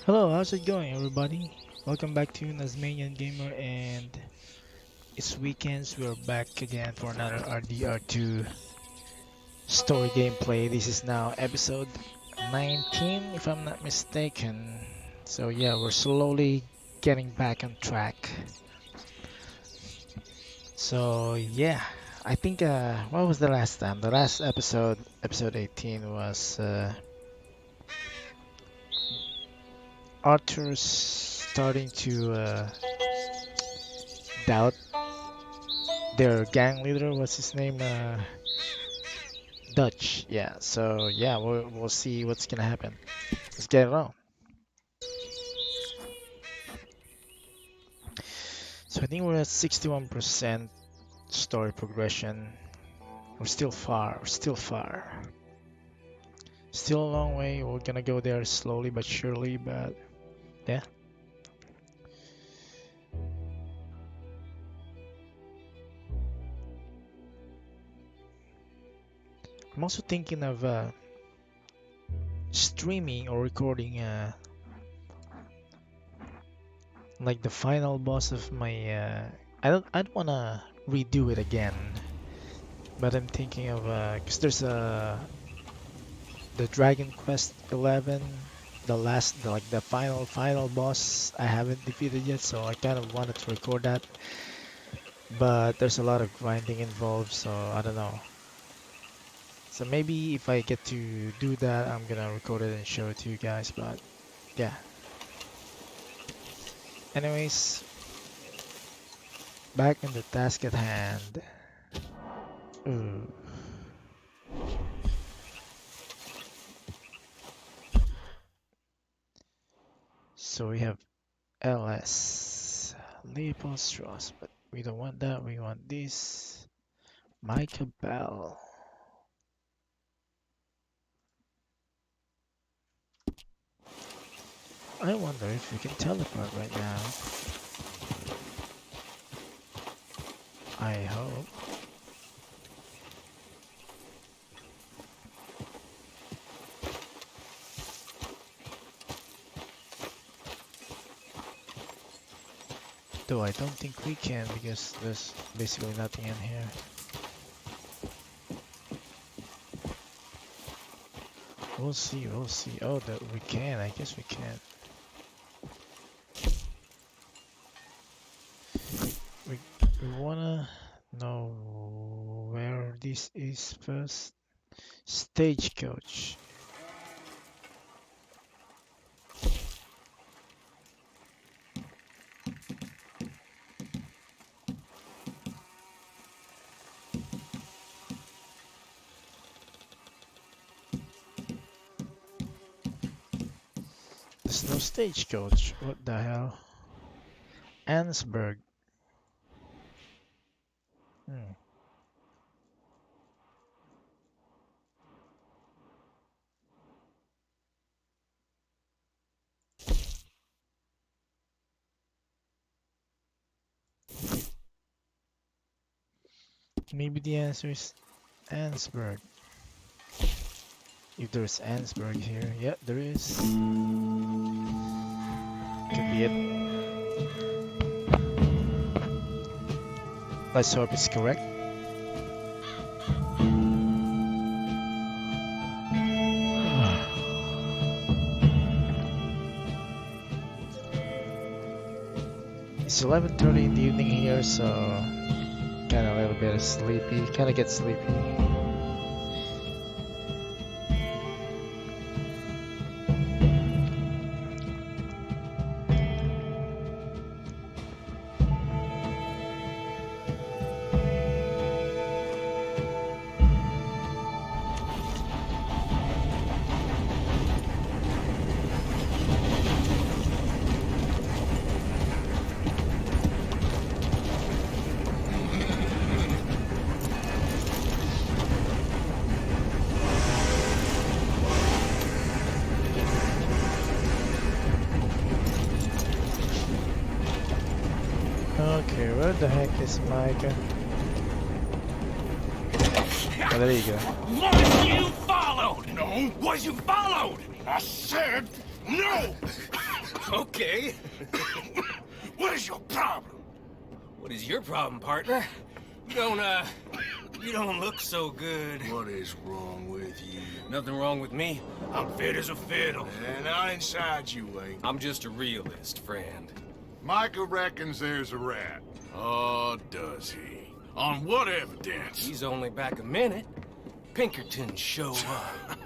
Hello, how's it going, everybody? Welcome back to Nasmanian Gamer, and it's weekends. We're back again for another RDR2 story gameplay. This is now episode 19, if I'm not mistaken. So yeah, we're slowly getting back on track. So yeah, I think what was the last time? The last episode, episode 18, was Arthur's starting to doubt their gang leader. What's his name? Dutch. Yeah. So yeah, we'll see what's gonna happen. Let's get it on. So I think we're at 61% story progression. We're still far. We're still far. Still a long way. We're gonna go there slowly but surely. But yeah. I'm also thinking of streaming or recording like the final boss of my I don't wanna redo it again, but I'm thinking of because there's the Dragon Quest 11, like the final boss I haven't defeated yet, so I kind of wanted to record that, but there's a lot of grinding involved, so I don't know. So maybe if I get to do that, I'm gonna record it and show it to you guys, but yeah. Anyways, back in the task at hand. Ooh. So we have LS, Leopold Strauss, but we don't want that, we want this. Micah Bell. I wonder if we can teleport right now. I hope. Though I don't think we can because there's basically nothing in here. We'll see, we'll see. Oh, that we can. I guess we can. We wanna know where this is first. Stagecoach. There's no stagecoach. What the hell? Ansberg. Hmm. Maybe the answer is Ansberg. If there's Ansberg here. Yep, there is. Could be it. Let's hope it's correct. It's 11:30 in the evening here, so kind of a little bit sleepy. Kind of get sleepy. Okay, where the heck is Micah? Oh, there you go. Was you followed? No. Was you followed? I said no. Okay. What is your problem? What is your problem, partner? You don't look so good. What is wrong with you? Nothing wrong with me. I'm fit as a fiddle. And not inside you ain't. I'm just a realist, friend. Micah reckons there's a rat. Oh, does he? On what evidence? He's only back a minute. Pinkerton show up.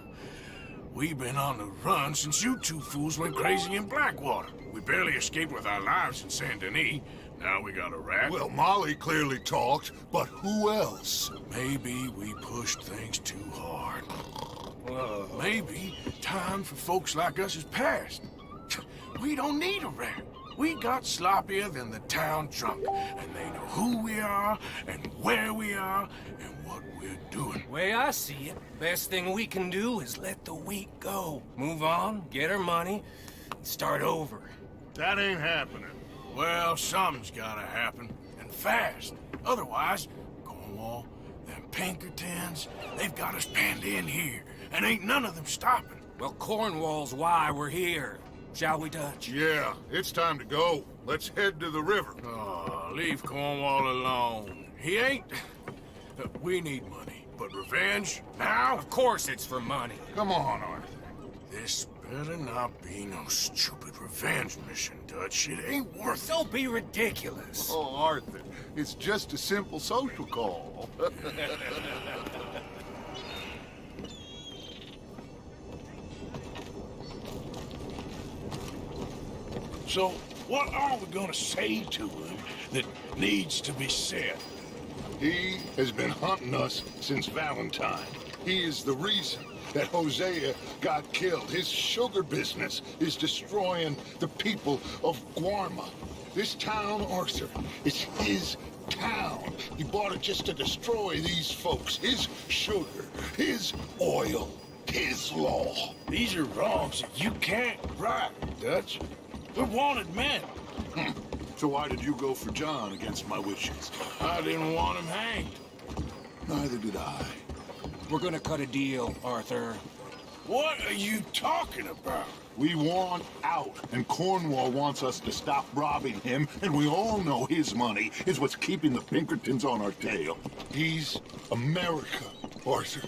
We've been on the run since you two fools went crazy in Blackwater. We barely escaped with our lives in Saint Denis. Now we got a rat. Well, Molly clearly talked, but who else? Maybe we pushed things too hard. Whoa. Maybe time for folks like us is past. We don't need a rat. We got sloppier than the town drunk, and they know who we are, and where we are, and what we're doing. Way I see it, best thing we can do is let the week go. Move on, get our money, and start over. That ain't happening. Well, something's gotta happen, and fast. Otherwise, Cornwall, them Pinkertons, they've got us penned in here, and ain't none of them stopping. Well, Cornwall's why we're here. Shall we, Dutch? Yeah, it's time to go. Let's head to the river. Oh, leave Cornwall alone. He ain't... We need money, but revenge? Now? Of course it's for money. Come on, Arthur. This better not be no stupid revenge mission, Dutch. It ain't worth it. Don't be ridiculous. Oh, Arthur, it's just a simple social call. So, what are we gonna say to him that needs to be said? He has been hunting us since Valentine. He is the reason that Hosea got killed. His sugar business is destroying the people of Guarma. This town, Arthur, is his town. He bought it just to destroy these folks. His sugar, his oil, his law. These are wrongs that you can't right, Dutch. We're wanted men. So why did you go for John against my wishes? I didn't want him hanged. Neither did I. We're gonna cut a deal, Arthur. What are you talking about? We want out, and Cornwall wants us to stop robbing him, and we all know his money is what's keeping the Pinkertons on our tail. He's America, Arthur,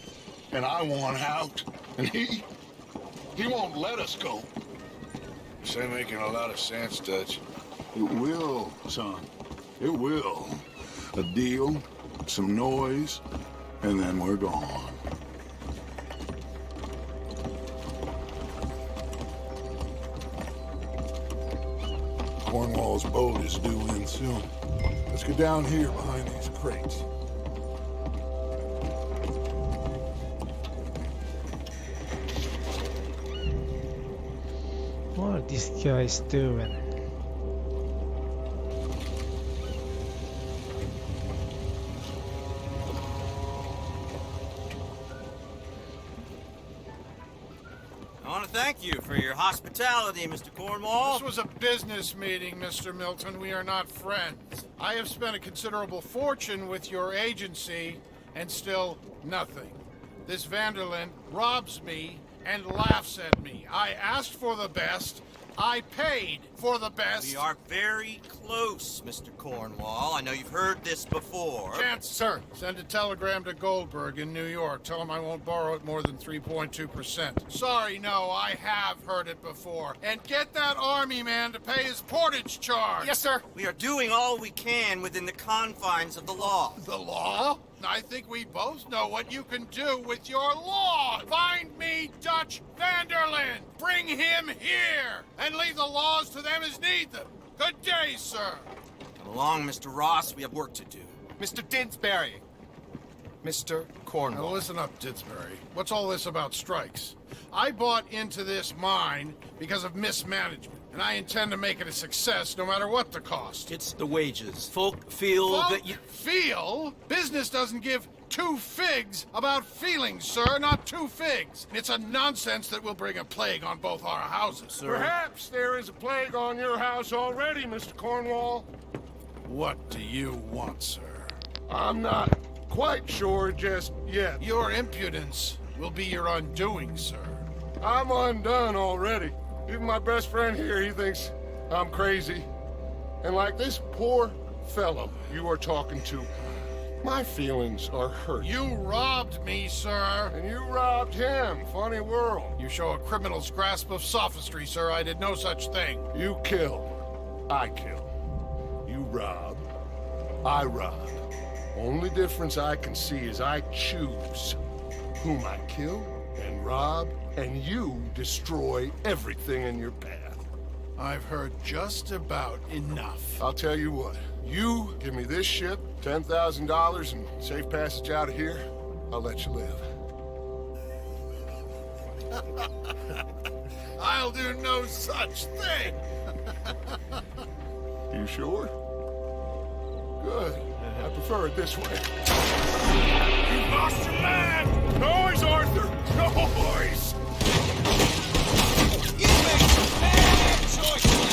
and I want out, and he won't let us go. This ain't making a lot of sense, Dutch. It will, son. It will. A deal, some noise, and then we're gone. Cornwall's boat is due in soon. Let's get down here behind these crates. What are these guys doing? I want to thank you for your hospitality, Mr. Cornwall. This was a business meeting, Mr. Milton. We are not friends. I have spent a considerable fortune with your agency, and still nothing. This Vanderlyn robs me and laughs at me. I asked for the best. I paid for the best. We are very close, Mr. Cornwall. I know you've heard this before. Chance, sir. Send a telegram to Goldberg in New York. Tell him I won't borrow it more than 3.2%. Sorry, no, I have heard it before. And get that army man to pay his portage charge. Yes, sir. We are doing all we can within the confines of the law. The law? I think we both know what you can do with your law. Find me Dutch Vanderlyn. Bring him here. And leave the laws to them as need them. Good day, sir. Come along, Mr. Ross. We have work to do. Mr. Didsbury. Mr. Now Cornwall. listen up, Didsbury. What's all this about strikes? I bought into this mine because of mismanagement, and I intend to make it a success no matter what the cost. It's the wages. Folk feel that you... Feel? Business doesn't give two figs about feelings, sir, not two figs. It's a nonsense that will bring a plague on both our houses, sir. Perhaps there is a plague on your house already, Mr. Cornwall. What do you want, sir? I'm not quite sure just yet. Your impudence will be your undoing, sir. I'm undone already. Even my best friend here, he thinks I'm crazy. And like this poor fellow you are talking to, my feelings are hurt. You robbed me, sir. And you robbed him. Funny world. You show a criminal's grasp of sophistry, sir. I did no such thing. You kill. I kill. You rob. I rob. Only difference I can see is I choose whom I kill and rob, and you destroy everything in your path. I've heard just about enough. I'll tell you what. You give me this ship, $10,000, and safe passage out of here, I'll let you live. I'll do no such thing. You sure? Good. I prefer it this way. You lost your man! Noise, Arthur! Noise! You made some bad choices!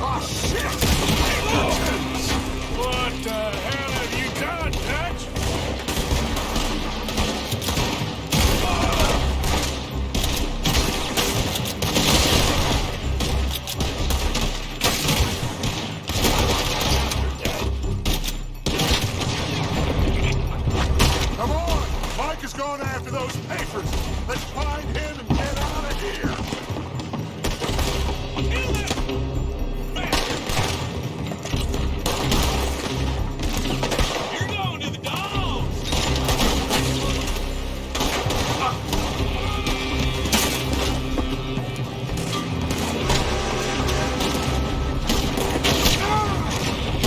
Oh, shit! What the hell have you done, Dutch? Come on! Mike is going after those papers. Let's find him and get out of here. You're going to the dogs!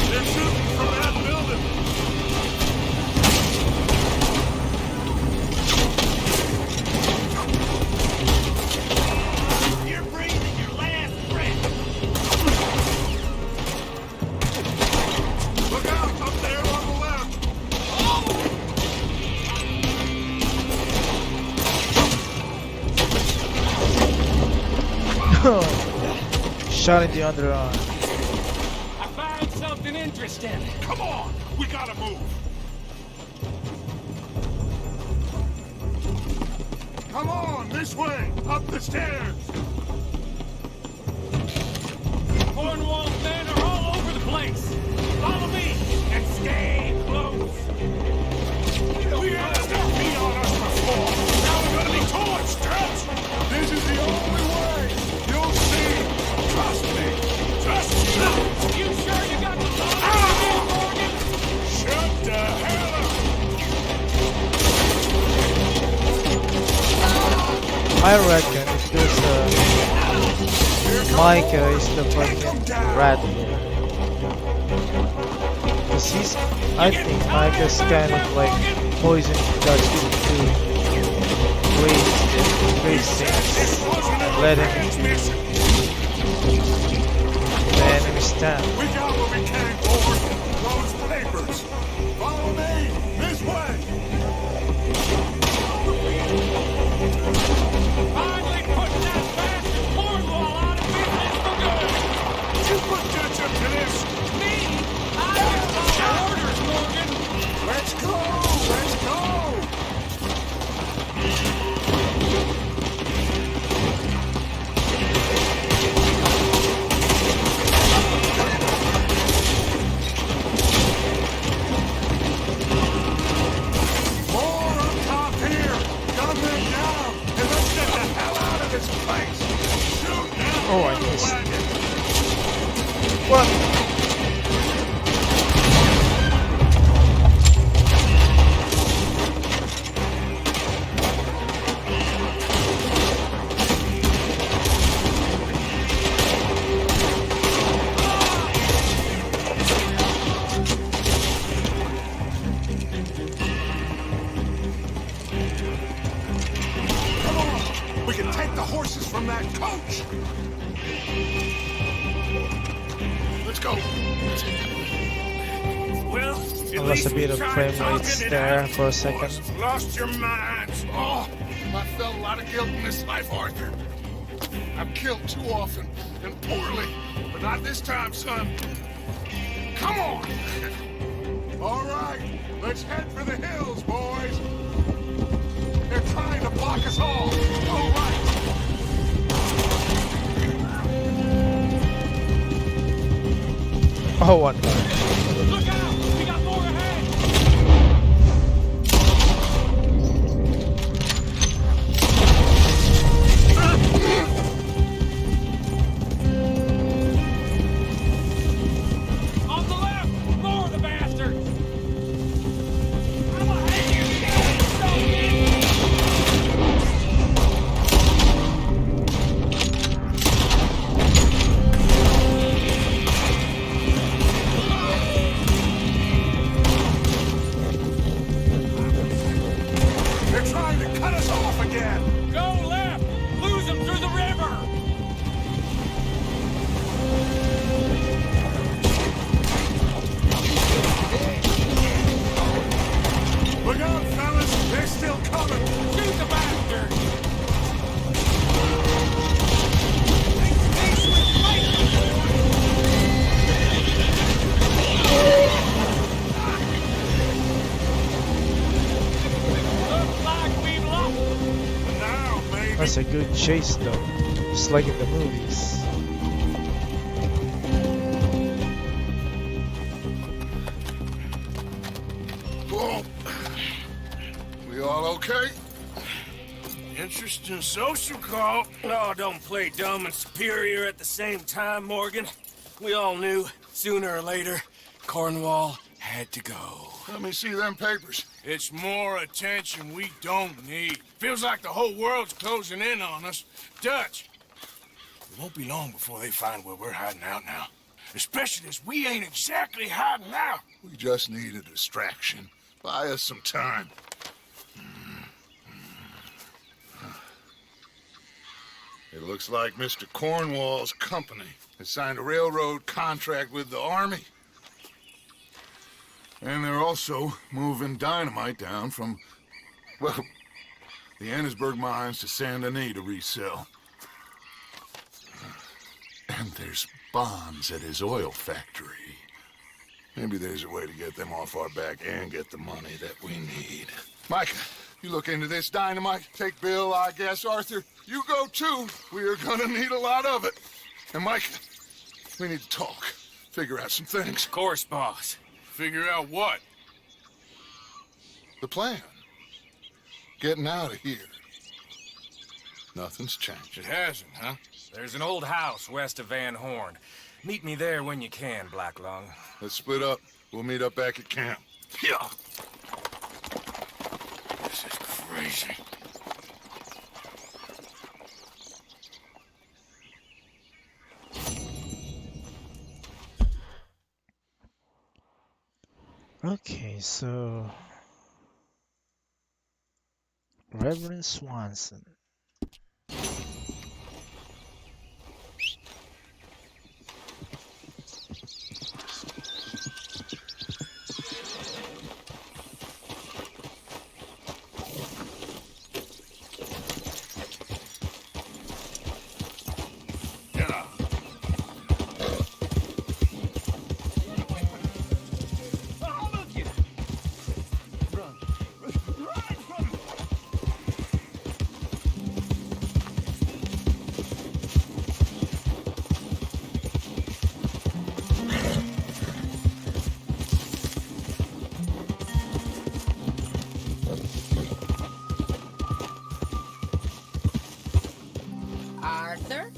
They're shooting from that building! You're breathing your last breath! Look out! Up there on the left! Shot in the underarm. I found something interesting. Come on! We gotta move! Come on, this way, up the stairs. Cornwall's men are all over the place. Follow me and stay close. We had stuff beat on us before! Now we're gonna be torched, Dutch! This is the only way. You'll see. Trust me! Trust me! You sure you got the line, Morgan? Shut the hell up! I reckon if there's Micah is the fucking rat here. Cause he's, I think Micah's kind of like poisoning Dutch to waste things, let him the enemy stand. We got what we came for! Those papers! Follow me! This way! Finally putting that bastard Cornwall out of business for good. You put Dutch up to this! Me? I have my orders, Morgan. Let's go! Let's go! More up top here! Gun them down! And let's get the hell out of this place! Shoot now! Oh, I missed. What? Come on! We can take the horses from that coach! Let's go! Well, I lost a bit of frame rates there for a second. Lost your minds. Oh, I felt a lot of guilt in this life, Arthur. I've killed too often and poorly, but not this time, son. Come on! All right, let's head for the hills, boys. They're trying to block block us all! All right! Oh, what? Look out! We got more ahead! On the left! More of the bastards! I'm a They're trying to cut us off again! Go left! Lose them through the river! Look out, fellas! They're still coming! Shoot the bastard! Looks like we've lost them. Now, baby! That's a good chase, though. Just like in the movies. Well, we all okay? Interesting social call. Oh, don't play dumb and superior at the same time, Morgan. We all knew, sooner or later, Cornwall had to go. Let me see them papers. It's more attention we don't need. Feels like the whole world's closing in on us. Dutch, it won't be long before they find where we're hiding out now. Especially as we ain't exactly hiding out. We just need a distraction. Buy us some time. It looks like Mr. Cornwall's company has signed a railroad contract with the Army. And they're also moving dynamite down from, well, the Annesburg mines to Saint Denis to resell. And there's bombs at his oil factory. Maybe there's a way to get them off our back and get the money that we need. Mike, you look into this dynamite. Take Bill, I guess. Arthur, you go too. We are gonna need a lot of it. And Mike, we need to talk. Figure out some things. Of course, boss. Figure out what? The plan. Getting out of here. Nothing's changed. It hasn't, huh? There's an old house west of Van Horn. Meet me there when you can, Black Lung. Let's split up. We'll meet up back at camp. Yeah. This is crazy. Okay, so Reverend Swanson. Get up. Arthur?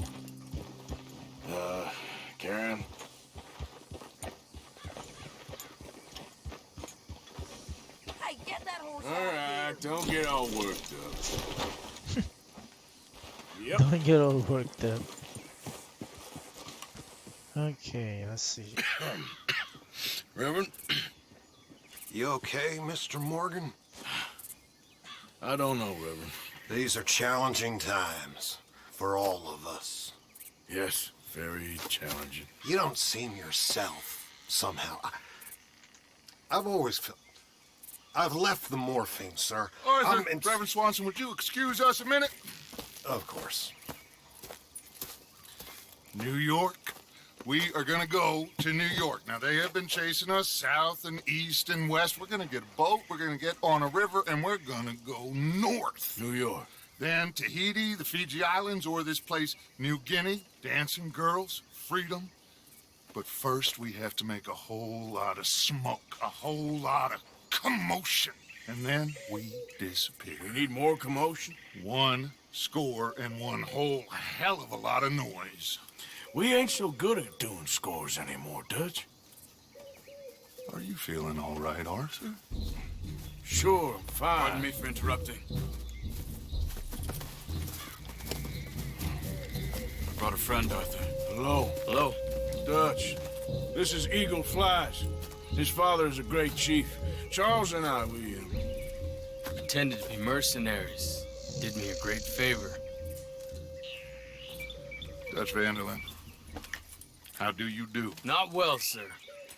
Karen? Hey, get that horse All right, don't get all worked up. Yep. Don't get all worked up. Okay, let's see. Reverend, You okay, Mr. Morgan? I don't know, Reverend. These are challenging times for all of us. Yes, very challenging. You don't seem yourself, somehow. I've always felt... I've left the morphine, sir. Arthur, Reverend Swanson, would you excuse us a minute? Of course. New York. We are gonna go to New York. Now, they have been chasing us south and east and west. We're gonna get a boat, we're gonna get on a river, and we're gonna go north. New York. Then Tahiti, the Fiji Islands, or this place, New Guinea, dancing girls, freedom. But first we have to make a whole lot of smoke, a whole lot of commotion. And then we disappear. We need more commotion. One score and one whole hell of a lot of noise. We ain't so good at doing scores anymore, Dutch. Are you feeling all right, Arthur? Sure, I'm fine. Pardon me for interrupting. I brought a friend, Arthur. Hello. Hello. Dutch. This is Eagle Flies. His father is a great chief. Charles and I, we Pretended to be mercenaries. Did me a great favor. Dutch Vanderlyn, how do you do? Not well, sir.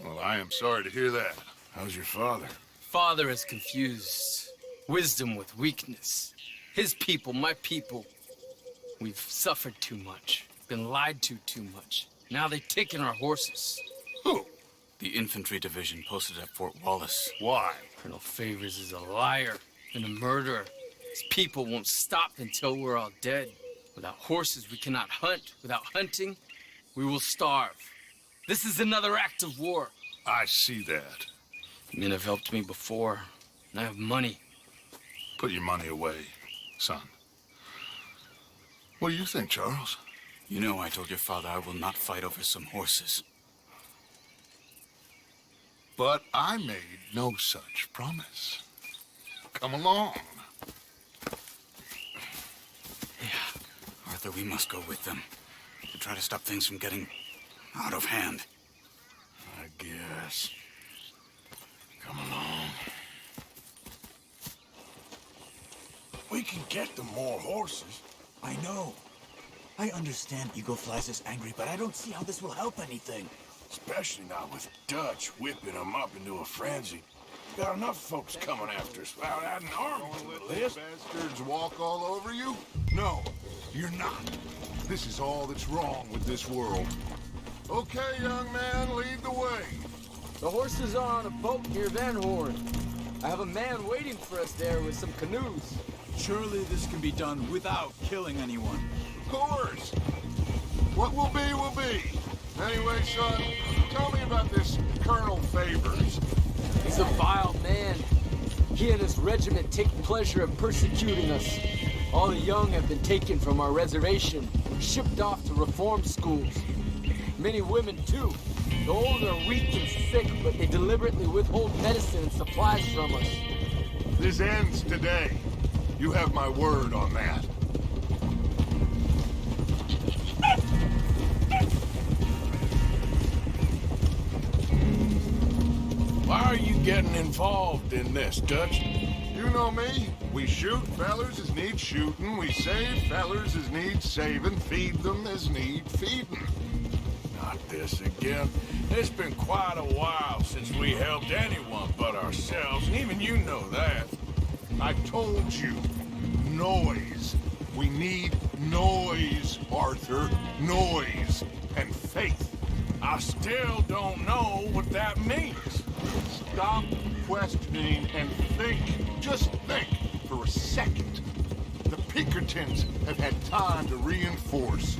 Well, I am sorry to hear that. How's your father? Father has confused wisdom with weakness. His people, my people. We've suffered too much. Been lied to too much. Now they've taken our horses. Who? The infantry division posted at Fort Wallace. Why? Colonel Favors is a liar and a murderer. His people won't stop until we're all dead. Without horses, we cannot hunt. Without hunting, we will starve. This is another act of war. I see that. Men have helped me before, and I have money. Put your money away, son. What do you think, Charles? You know I told your father I will not fight over some horses. But I made no such promise. Come along. Yeah, Arthur, we must go with them to try to stop things from getting out of hand. I guess. Come along. We can get them more horses. I know. I understand Eagle Flies is angry, but I don't see how this will help anything. Especially not with Dutch whipping them up into a frenzy. Got enough folks coming after us without adding army to the list. Bastards walk all over you? No, you're not. This is all that's wrong with this world. Okay, young man, lead the way. The horses are on a boat near Van Horn. I have a man waiting for us there with some canoes. Surely this can be done without killing anyone. Of course. What will be, will be. Anyway, son, tell me about this Colonel Favors. He's a vile man. He and his regiment take pleasure in persecuting us. All the young have been taken from our reservation, shipped off to reform schools. Many women, too. The old are weak and sick, but they deliberately withhold medicine and supplies from us. This ends today. You have my word on that. Why are you getting involved in this, Dutch? You know me. We shoot fellers as need shooting. We save fellers as need saving. Feed them as need feeding. Not this again. It's been quite a while since we helped anyone but ourselves, and even you know that. I told you. Noise. We need noise, Arthur. Noise. And faith. I still don't know what that means. Stop questioning and think. Just think for a second. The Pinkertons have had time to reinforce.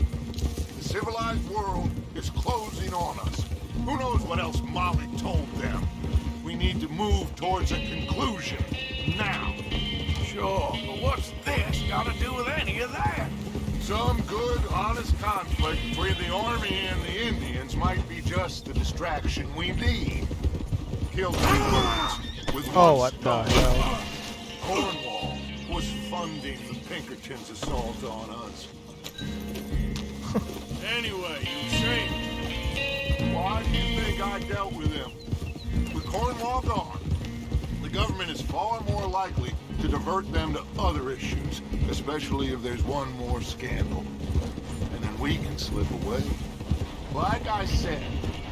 The civilized world is closing on us. Who knows what else Molly told them? We need to move towards a conclusion. Now. Sure, but what's this got to do with any of that? Some good, honest conflict between the Army and the Indians might be just the distraction we need. Kill 2 birds with one What the stone. hell? Cornwall was funding the Pinkertons' assault on us. Anyway, you say, Why do you think I dealt with him? With Cornwall gone, the government is far more likely to divert them to other issues, especially if there's one more scandal. And then we can slip away. Like I said,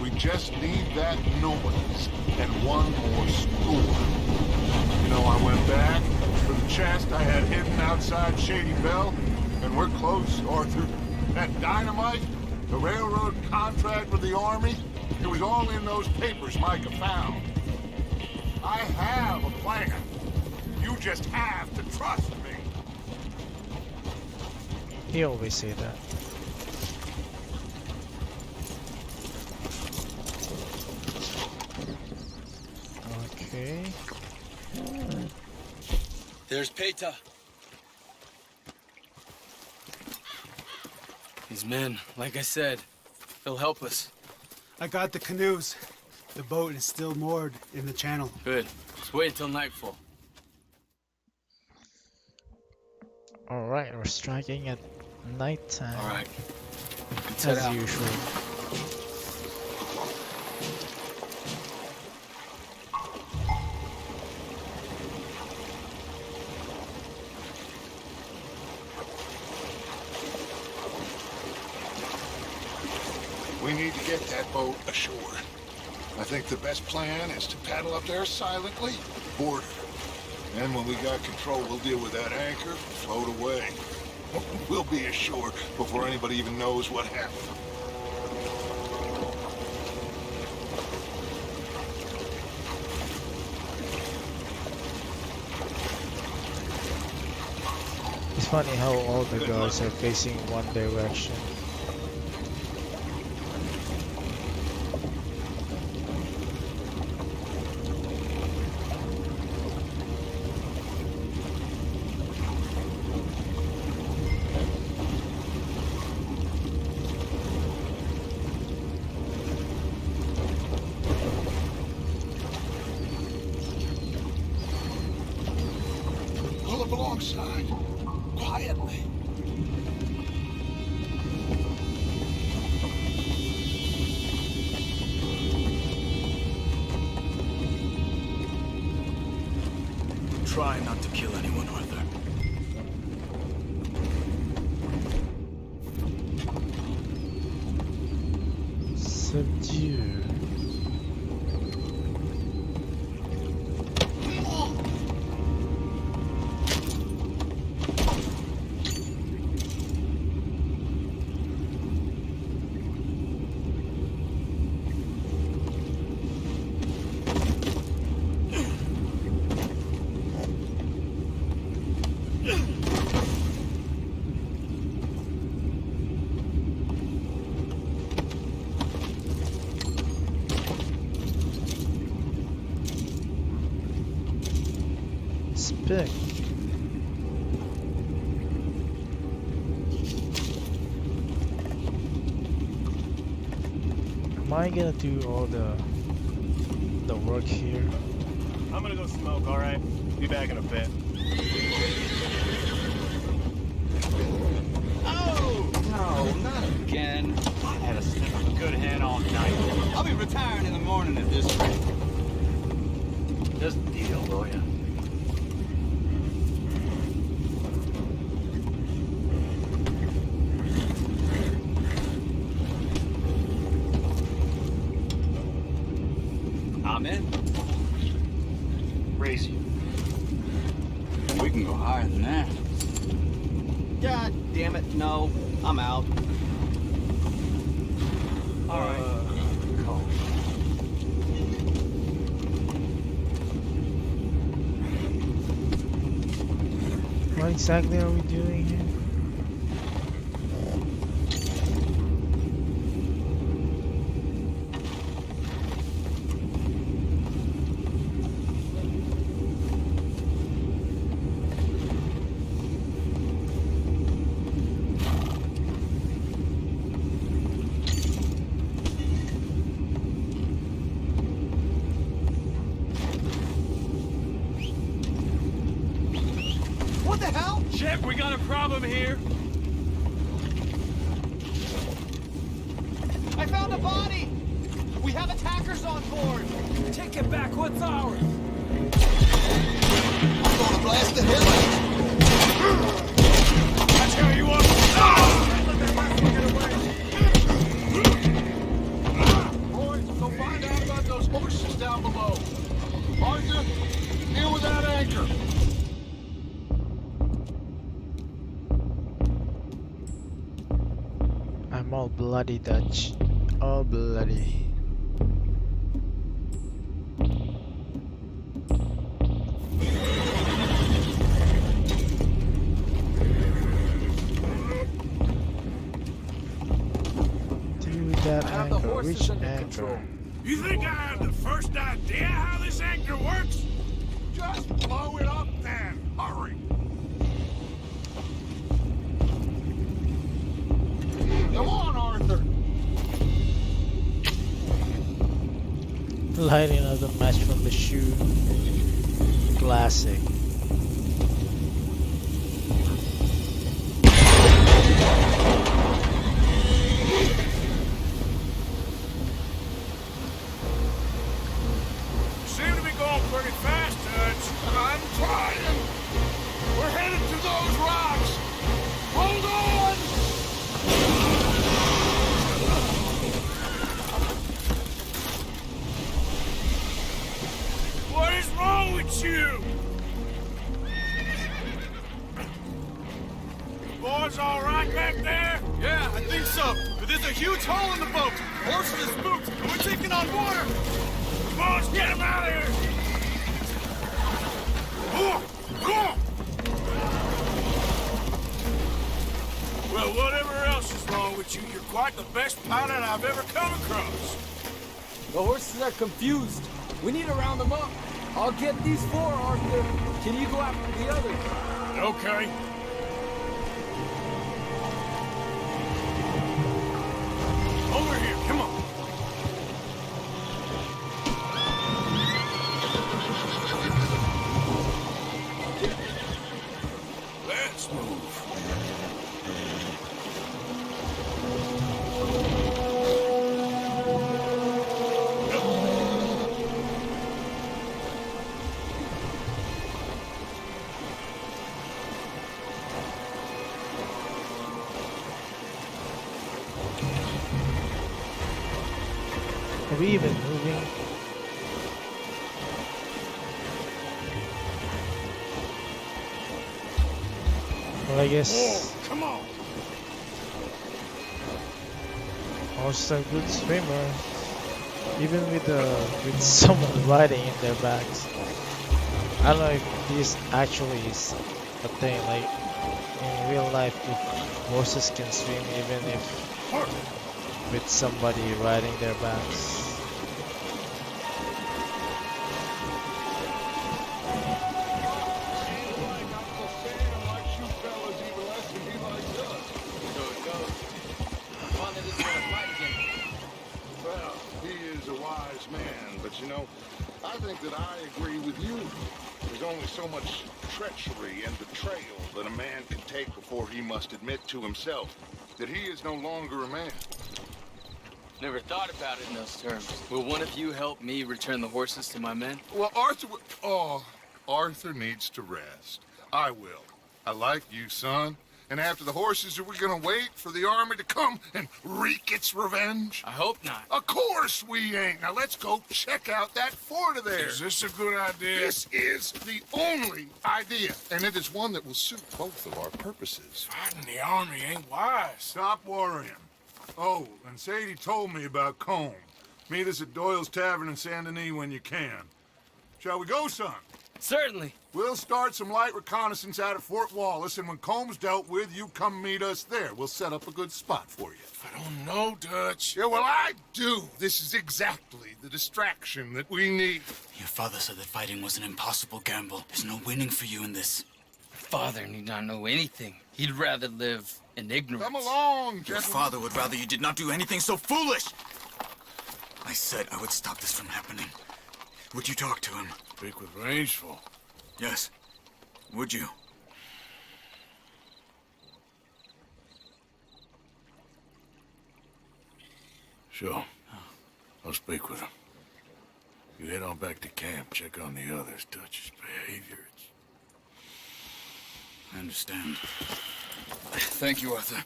we just need that noise and one more score. You know, I went back for the chest I had hidden outside Shady Bell, and we're close, Arthur. That dynamite, the railroad contract with the Army, it was all in those papers Micah found. I have a plan. You just have to trust me. He always say that. Okay. There's Peta. These men, like I said, they'll help us. I got the canoes. The boat is still moored in the channel. Good. Let's wait until nightfall. Alright, we're striking at nighttime. Alright. Let's head As out. usual. We need to get that boat ashore. I think the best plan is to paddle up there silently, board her. And when we got control, we'll deal with that anchor and float away. We'll be ashore before anybody even knows what happened. It's funny how all the guards are facing one direction. Pull up alongside, quietly. Try not to kill anyone, Arthur. Subdue. Spec. Am I gonna do all the work here? I'm gonna go smoke, alright? Be back in a bit. Oh! No, not again. I had a sniff of a good hand all night. I'll be retiring in the morning at this rate. Just deal, will ya? I'm in. Raise you. We can go higher than that. God damn it, no. I'm out. All right. Cool. What exactly are we doing here? What the hell? Shit, we got a problem here. I found a body! We have attackers on board! Take it back, what's ours? I'm gonna blast the hell out of I tell you what. Boys, go find out about those horses down below. Arthur, deal with that anchor. I'm all bloody Dutch. All bloody. is Which under anchor? control. You think I have the first idea how this anchor works? Just blow it up then. Hurry. Come on, Arthur. Lighting another match from the shoe. Classic. Seem to be going pretty fast, Dutch. I'm trying. We're headed to those rocks. Hold on. What is wrong with you? Boys all right back there? Yeah, I think so. But there's a huge hole in the boat. Horses are spooked, and we're taking on water. Come on, let's get him out of here! Come on! Well, whatever else is wrong with you, you're quite the best pilot I've ever come across. The horses are confused. We need to round them up. I'll get these four, Arthur. Can you go after the others? Okay. Over here, come on. Let's move. Are we even moving? Well, I guess Come on. horses are good swimmers, even with someone riding in their backs. I don't know if this actually is a thing. Like in real life, if horses can swim, even if with somebody riding their backs. Well, he is a wise man, but you know, I think that I agree with you. There's only so much treachery and betrayal that a man can take before he must admit to himself that he is no longer a man. Never thought about it in those terms. Will one of you help me return the horses to my men? Well, Arthur... Oh, Arthur needs to rest. I will. I like you, son. And after the horses, are we gonna wait for the army to come and wreak its revenge? I hope not. Of course we ain't. Now let's go check out that fort of theirs. Is this a good idea? This is the only idea, and it is one that will suit both of our purposes. Fighting the army ain't wise. Stop worrying. Oh, and Sadie told me about Combe. Meet us at Doyle's Tavern in Saint Denis when you can. Shall we go, son? Certainly. We'll start some light reconnaissance out at Fort Wallace, and when Comb's dealt with, you come meet us there. We'll set up a good spot for you. I don't know, Dutch. Yeah, well, I do. This is exactly the distraction that we need. Your father said that fighting was an impossible gamble. There's no winning for you in this. Father need not know anything. He'd rather live in ignorance. Come along, Your gentlemen. father would rather you did not do anything so foolish. I said I would stop this from happening. Would you talk to him? Speak with Rangeful. Yes. Would you? Sure. I'll speak with him. You head on back to camp, check on the others, Dutch's behavior. I understand. Thank you, Arthur.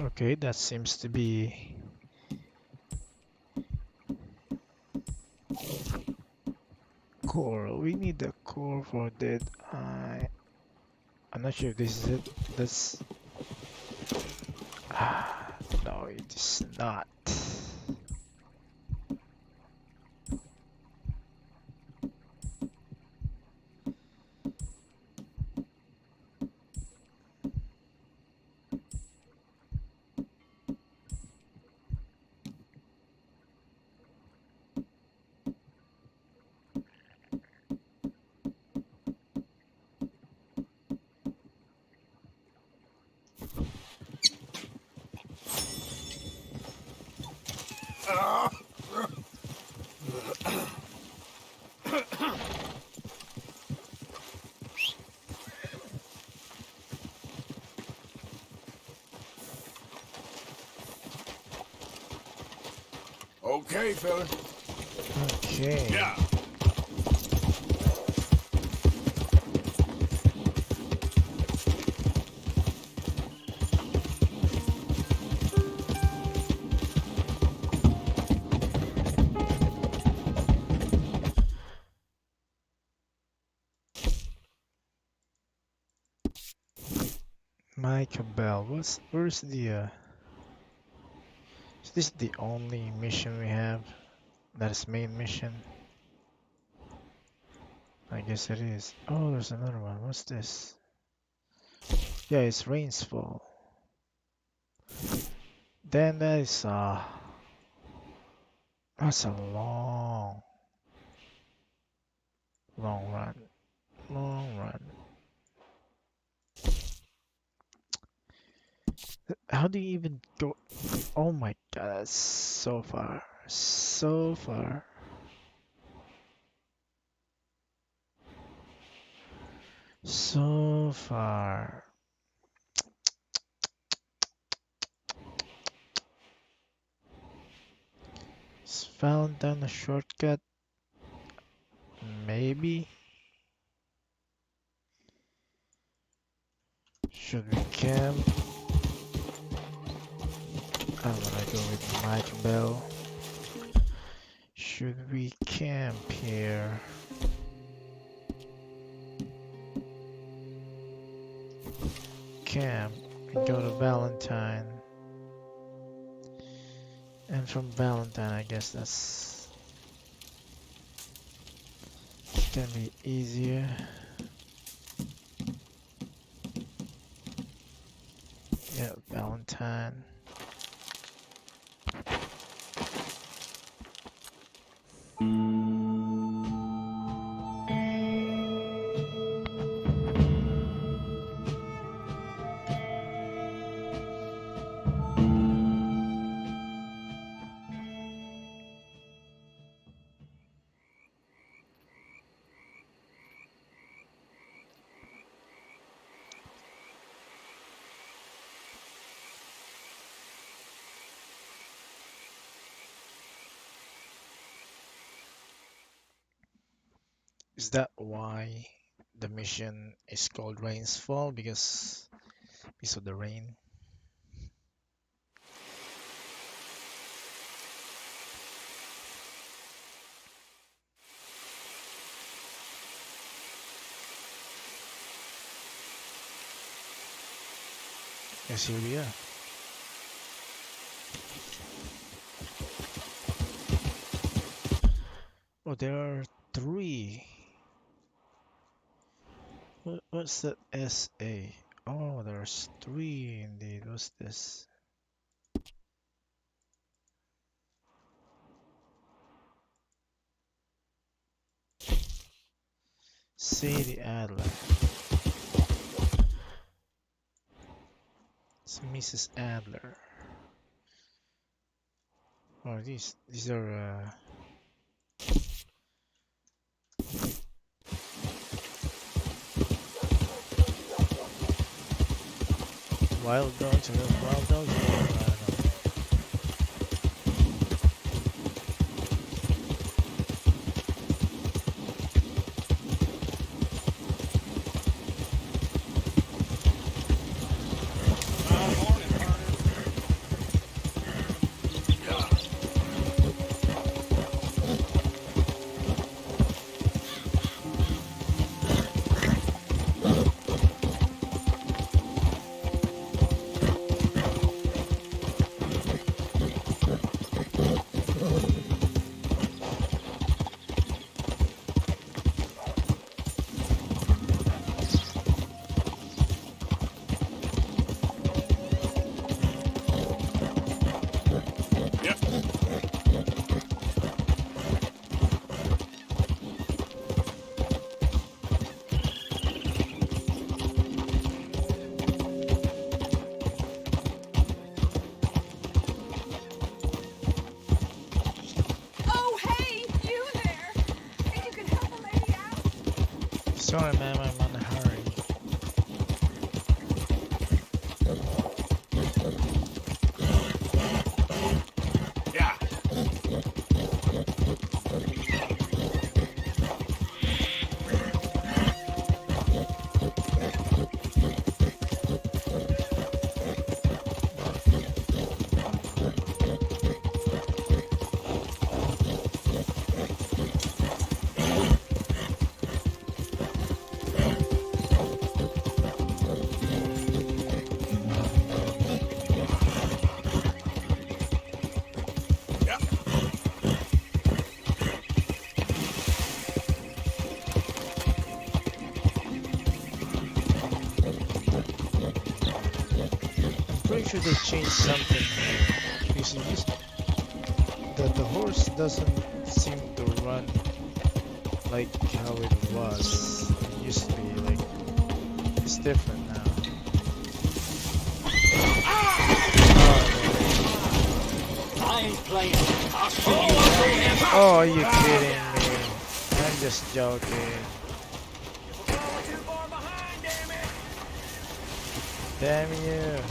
Okay, that seems to be core. We need the core for dead eye. I'm not sure if this is it. This no, it is not. Okay, fella. Okay. Yeah. Micah Bell. Where's the is this the only mission we have? That is main mission? I guess it is. Oh, there's another one. What's this? Yeah, it's Rains Fall. Then that's a long run. Long run. How do you even go? Oh my god, that's so far. So far. So far. Is Valentine a shortcut? Maybe. Should we camp? I'm gonna go with Mike Bell. Should we camp here? Camp and go to Valentine. And from Valentine, I guess that's gonna be easier. Yeah, Valentine. Is that why the mission is called Rains Fall? Because of the rain? Yes, here we are. Oh, there are 3. What's that SA? Oh, there's 3 indeed. What's this? Sadie Adler. It's Mrs. Adler. Oh, these are wild dogs or wild dogs? I don't know. Sorry, ma'am, I'm in a hurry. Yeah. Pretty sure they changed something here. Because the horse doesn't seem to run like how it was. It used to be like it's different now. I ain't playing. I'll shoot you. Oh, are you kidding me? I'm just joking. Damn you.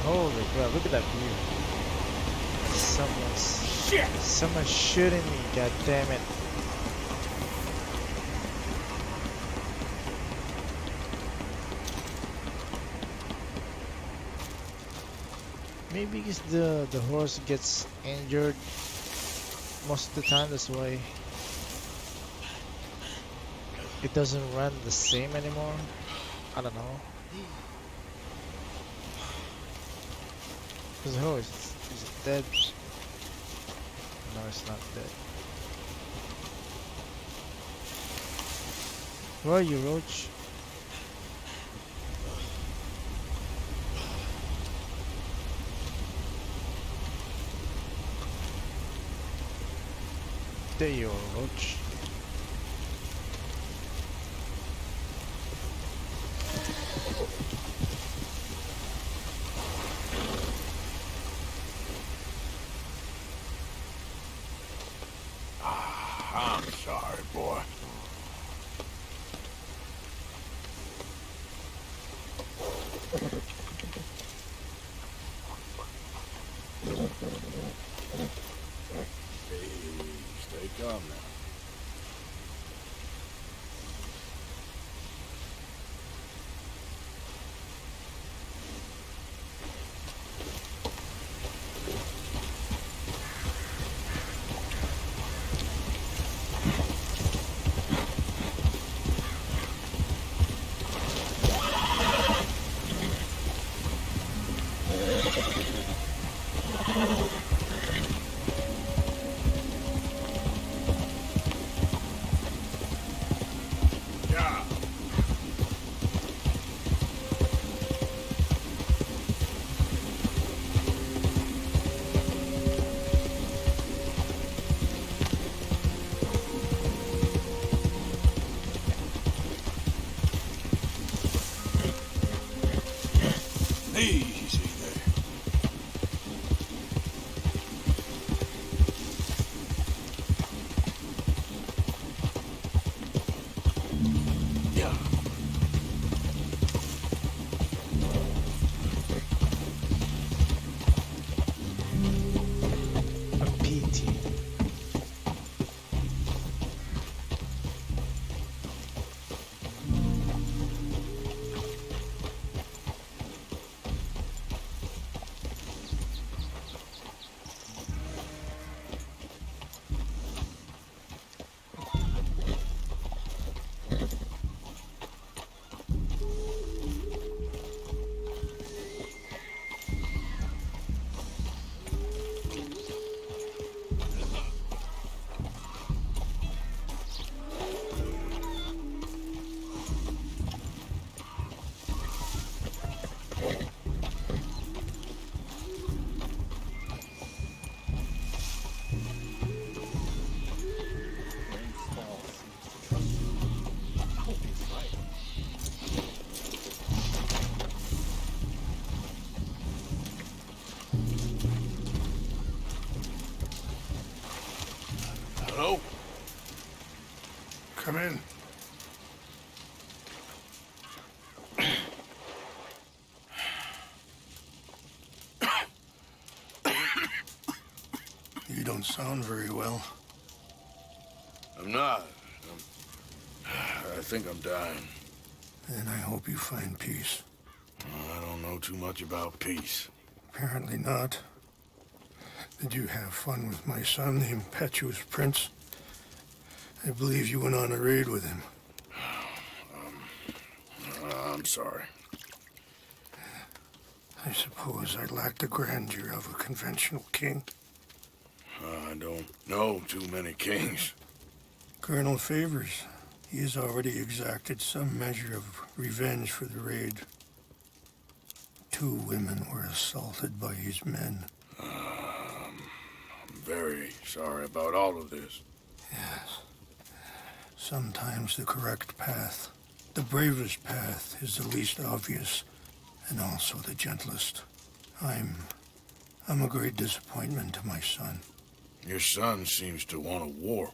Holy crap, look at that view. Someone's shooting me, god damn it. Maybe because the horse gets injured most of the time, that's why it doesn't run the same anymore. I don't know. Because the horse is it dead? No, it's not dead. Where are you, Roach? There you are, Roach. I'm sorry, boy. Stay calm now. Easy there. Yeah. A PT. don't sound very well. I'm not. I think I'm dying. And I hope you find peace. I don't know too much about peace. Apparently not. Did you have fun with my son, the impetuous prince? I believe you went on a raid with him. I'm sorry. I suppose I lack the grandeur of a conventional king. I don't know too many kings. Colonel Favors, he has already exacted some measure of revenge for the raid. 2 women were assaulted by his men. I'm very sorry about all of this. Yes. Sometimes the correct path, the bravest path, is the least obvious, and also the gentlest. I'm a great disappointment to my son. Your son seems to want a war.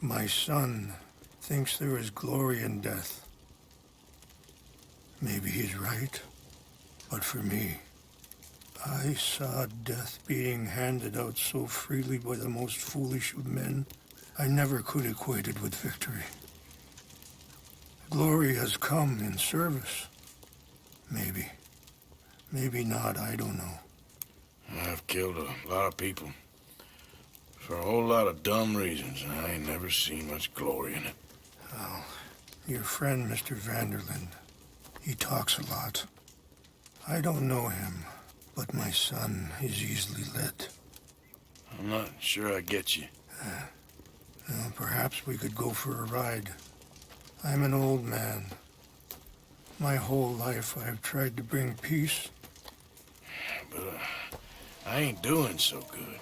My son thinks there is glory in death. Maybe he's right, but for me, I saw death being handed out so freely by the most foolish of men, I never could equate it with victory. Glory has come in service. Maybe. Maybe not, I don't know. I've killed a lot of people. For a whole lot of dumb reasons, and I ain't never seen much glory in it. Well, your friend, Mr. Vanderlyn, he talks a lot. I don't know him, but my son is easily led. I'm not sure I get you. Well, perhaps we could go for a ride. I'm an old man. My whole life I've tried to bring peace. But I ain't doing so good.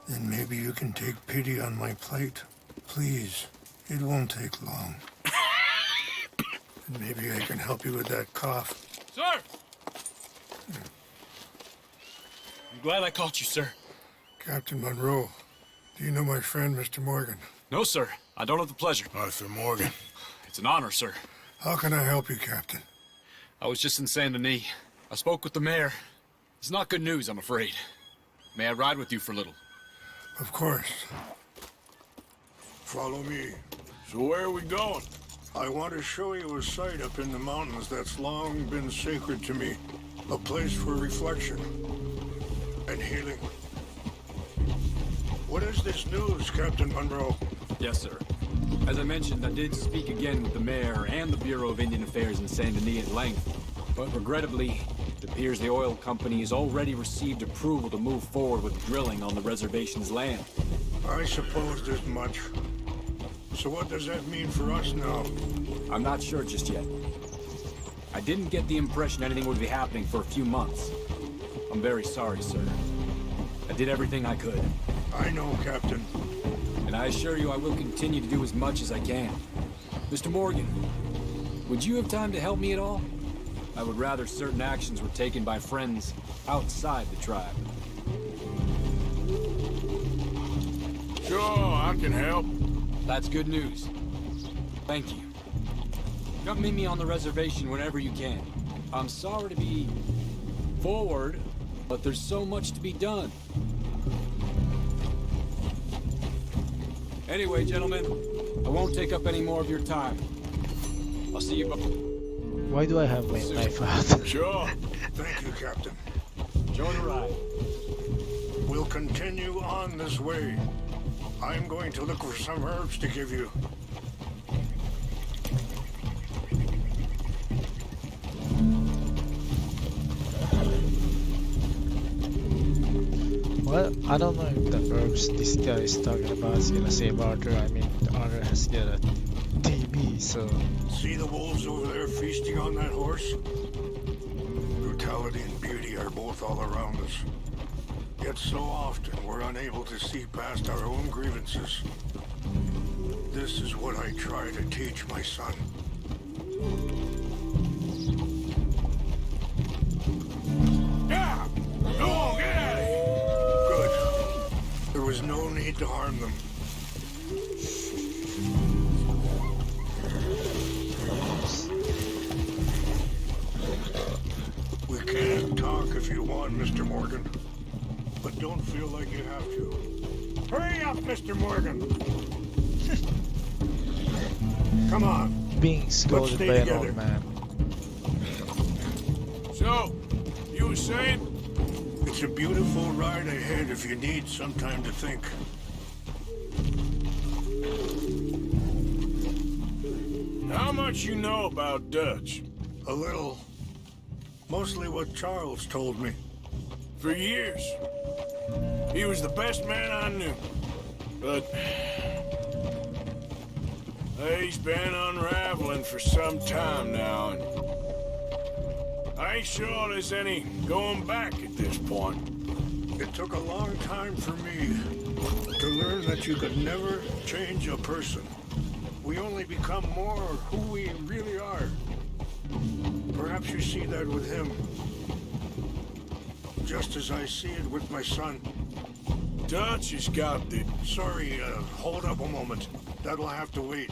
Then maybe you can take pity on my plight. Please, it won't take long. And maybe I can help you with that cough. Sir! I'm glad I caught you, sir. Captain Monroe, do you know my friend, Mr. Morgan? No, sir. I don't have the pleasure. Arthur Morgan. It's an honor, sir. How can I help you, Captain? I was just in Saint Denis. I spoke with the mayor. It's not good news, I'm afraid. May I ride with you for a little? Of course. Follow me. So where are we going? I want to show you a site up in the mountains that's long been sacred to me. A place for reflection and healing. What is this news, Captain Monroe? Yes, sir. As I mentioned, I did speak again with the mayor and the Bureau of Indian Affairs in Saint Denis at length. But regrettably, it appears the oil company has already received approval to move forward with drilling on the reservation's land. I supposed as much. So what does that mean for us now? I'm not sure just yet. I didn't get the impression anything would be happening for a few months. I'm very sorry, sir. I did everything I could. I know, Captain. And I assure you I will continue to do as much as I can. Mr. Morgan, would you have time to help me at all? I would rather certain actions were taken by friends outside the tribe. Sure, I can help. That's good news. Thank you. Come meet me on the reservation whenever you can. I'm sorry to be forward, but there's so much to be done. Anyway, gentlemen, I won't take up any more of your time. I'll see you. Why do I have my knife out? Sure. Thank you, Captain. Enjoy the ride. We'll continue on this way. I'm going to look for some herbs to give you. Well, I don't know if the herbs this guy is talking about is gonna save Arthur. I mean, Arthur has got a TB, so... See the wolves over there feasting on that horse? Brutality and beauty are both all around us. Yet so often we're unable to see past our own grievances. This is what I try to teach my son. Yeah! Go on, get at it! Good. There was no need to harm them. We can talk if you want, Mr. Morgan. But don't feel like you have to. Hurry up, Mr. Morgan. Come on. Being Let's scolded stay by an together. old man. So, you were saying? It's a beautiful ride ahead if you need some time to think. How much you know about Dutch? A little. Mostly what Charles told me. For years. He was the best man I knew. But he's been unraveling for some time now, and I ain't sure there's any going back at this point. It took a long time for me to learn that you could never change a person. We only become more who we really are. Perhaps you see that with him. Just as I see it with my son. Dutch has got the... Sorry, hold up a moment. That'll have to wait.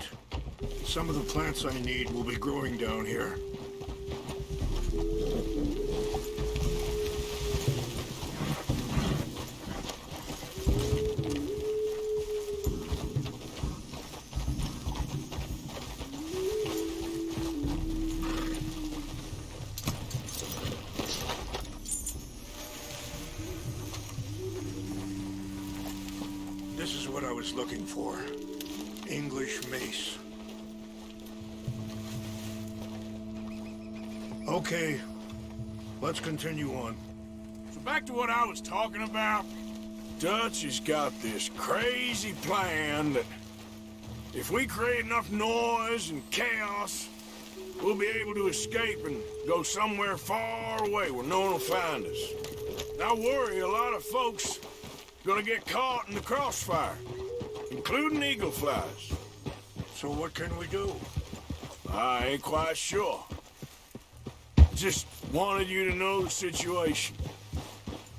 Some of the plants I need will be growing down here. This is what I was looking for. English mace. Okay, let's continue on. So back to what I was talking about. Dutch has got this crazy plan that if we create enough noise and chaos, we'll be able to escape and go somewhere far away where no one will find us. I worry a lot of folks gonna get caught in the crossfire, including eagle flies. So what can we do? I ain't quite sure. Just wanted you to know the situation.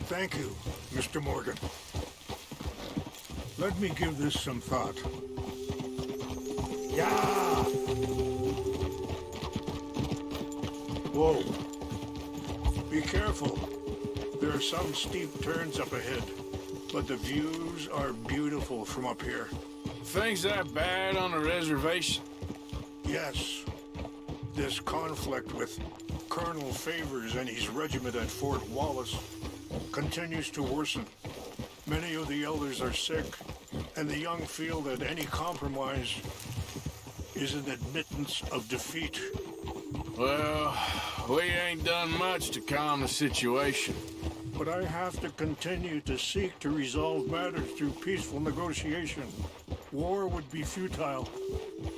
Thank you, Mr. Morgan. Let me give this some thought. Yeah! Whoa. Be careful. There are some steep turns up ahead, but the views are beautiful from up here. Things that bad on the reservation? Yes. This conflict with Colonel Favors and his regiment at Fort Wallace continues to worsen. Many of the elders are sick, and the young feel that any compromise is an admittance of defeat. Well, we ain't done much to calm the situation. But I have to continue to seek to resolve matters through peaceful negotiation. War would be futile.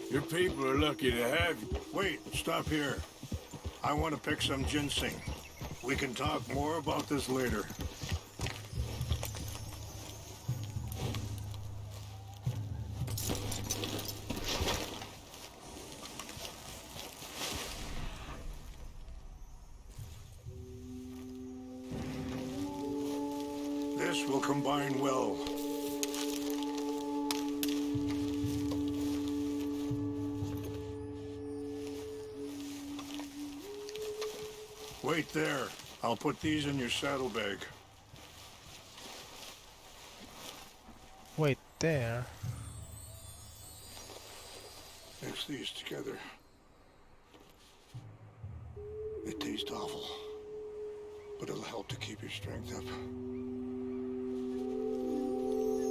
Your people are lucky to have you. Wait, stop here. I want to pick some ginseng. We can talk more about this later. This will combine well. Wait there. I'll put these in your saddlebag. Wait there. Mix these together. They taste awful, but it'll help to keep your strength up.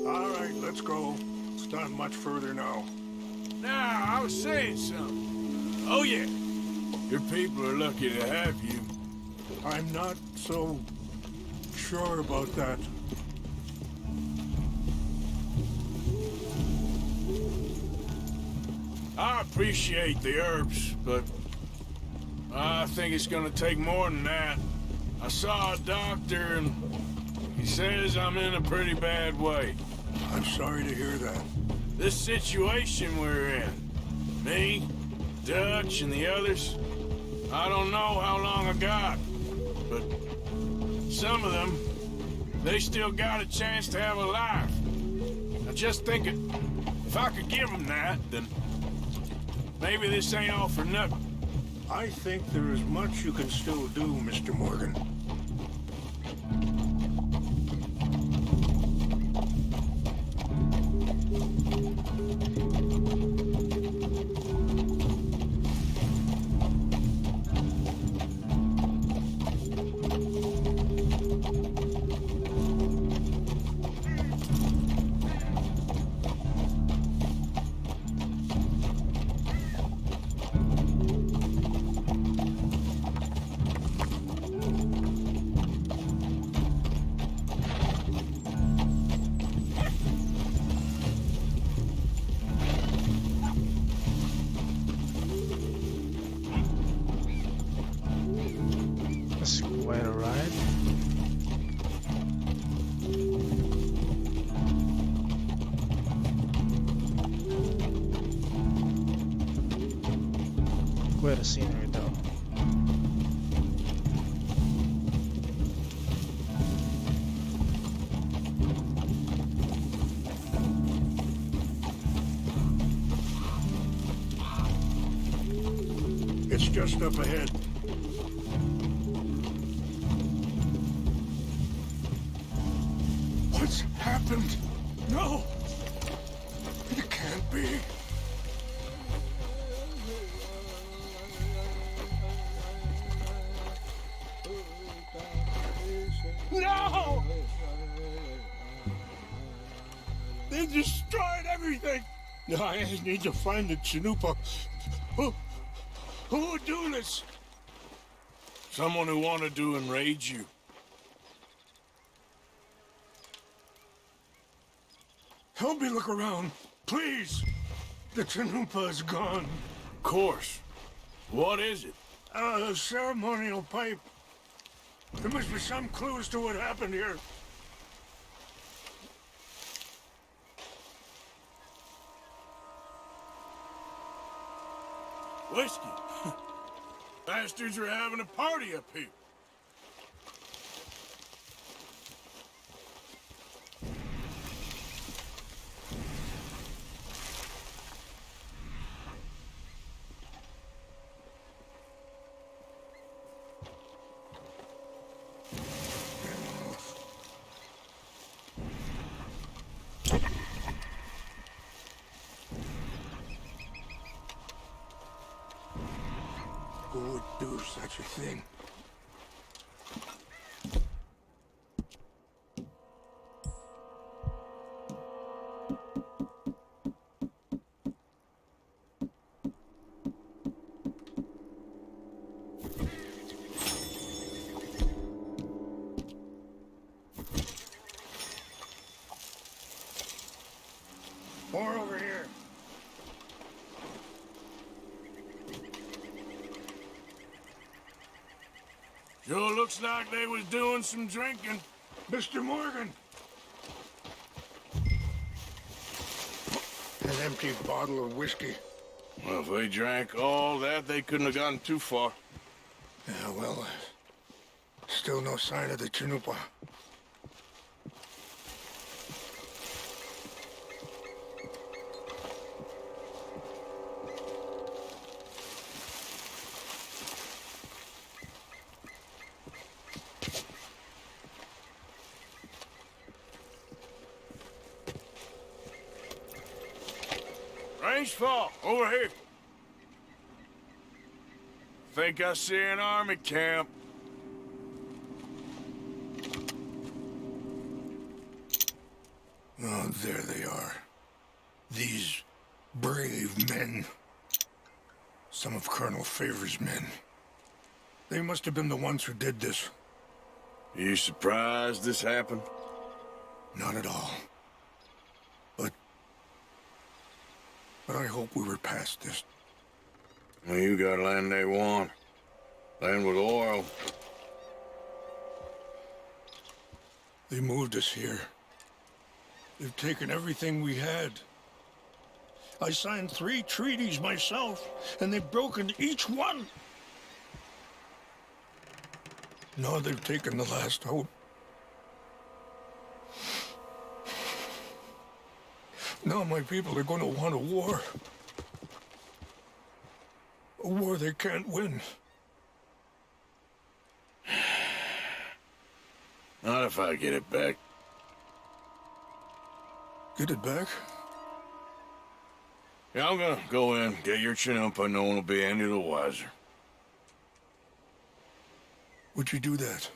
All right, let's go. It's not much further now. Now, I was saying something. Oh, yeah. Your people are lucky to have you. I'm not so sure about that. I appreciate the herbs, but I think it's gonna take more than that. I saw a doctor and he says I'm in a pretty bad way. I'm sorry to hear that. This situation we're in, me, Dutch, and the others, I don't know how long I got, but some of them, they still got a chance to have a life. I just think if I could give them that, then maybe this ain't all for nothing. I think there is much you can still do, Mr. Morgan. quite a ride. Quite a scenery though. It's just up ahead. What's happened? No! It can't be. No! They destroyed everything! I need to find the Chanupa. Who would do this? Someone who wanted to enrage you. Help me look around, please. The Chanupa is gone. Of course. What is it? A ceremonial pipe. There must be some clues to what happened here. Whiskey. Bastards are having a party up here. Who would do such a thing? More over here. Sure looks like they was doing some drinking. Mr. Morgan. An empty bottle of whiskey. Well, if they drank all that, they couldn't have gotten too far. Yeah, well, still no sign of the Chanupa. Range fall, over here. Think I see an army camp. Oh, there they are. These brave men. Some of Colonel Favor's men. They must have been the ones who did this. You surprised this happened? Not at all. But I hope we were past this. Well, you got land they want. Land with oil. They moved us here. They've taken everything we had. I signed 3 treaties myself, and they've broken each one. Now they've taken the last hope. Now my people are going to want a war. A war they can't win. Not if I get it back. Get it back? Yeah, I'm gonna go in, get your Chanupa. No one will be any the wiser. Would you do that?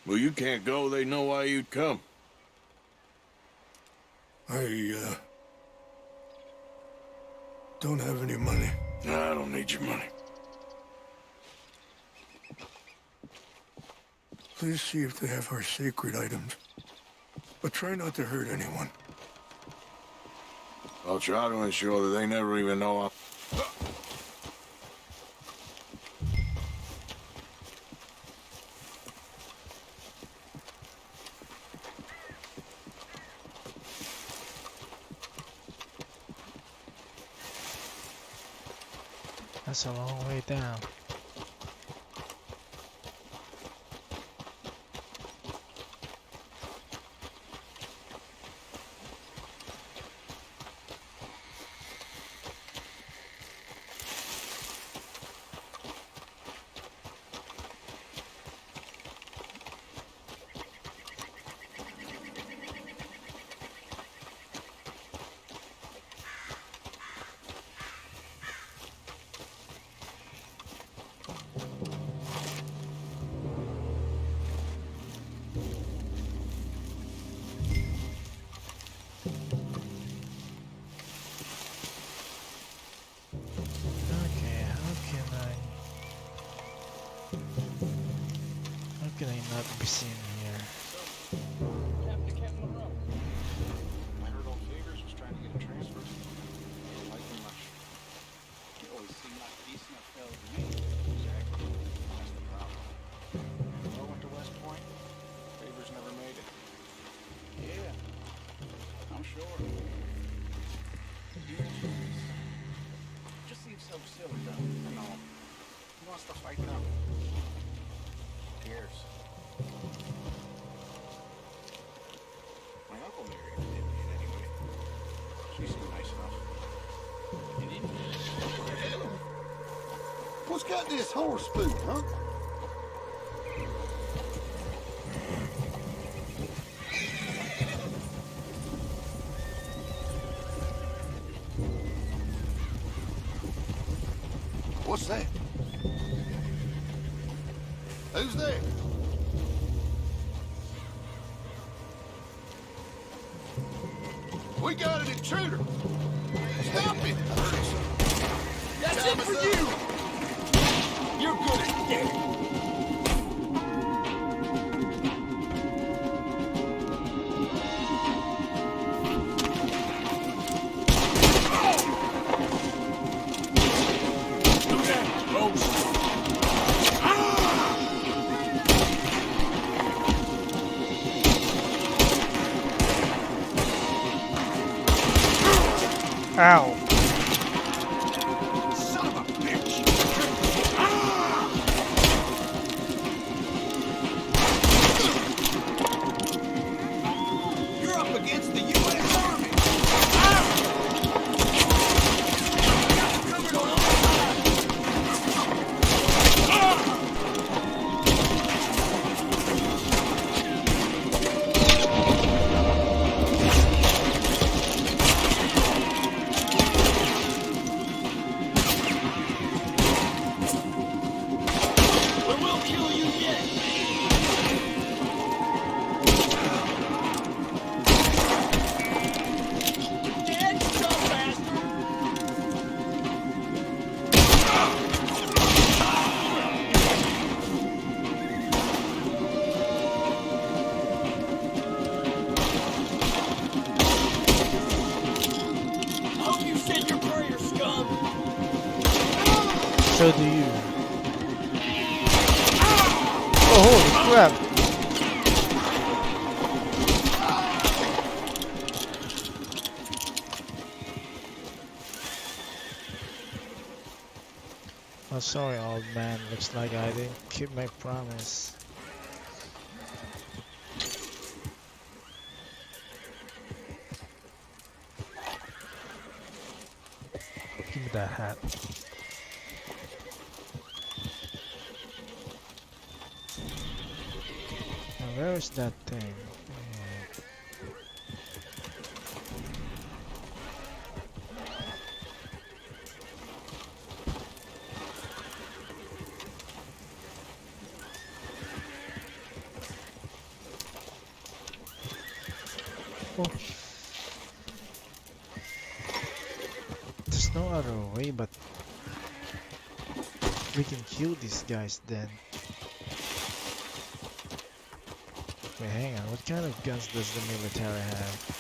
Well, you can't go. They know why you'd come. I don't have any money. No, I don't need your money. Please see if they have our sacred items. But try not to hurt anyone. I'll try to ensure that they never even know I'm... That's a long way down. Can I not be seen here? Captain Monroe. I heard old Fagers was trying to get a transfer. I don't like him much. He always seemed like a decent enough fellow to me. Exactly. That's the problem. Monroe went to West Point. Fagers never made it. Yeah. I'm sure. Just seems so silly though. You know. He wants to fight them. Who cares? My uncle married an Indian anyway. She seemed nice enough. An Indian? What's got this horse food, huh? What's that? Who's there? We got an intruder! Stop it! That's it for you! You're good at that! Ow! Son of a bitch! You're up against the U.S. Army! Covered on all So do you. Oh, holy crap! Oh, sorry, old man. Looks like I didn't keep my promise. Give me that hat. Now, where is that thing? Oh. There's no other way, but we can kill these guys then. Wait, hang on. What kind of guns does the military have?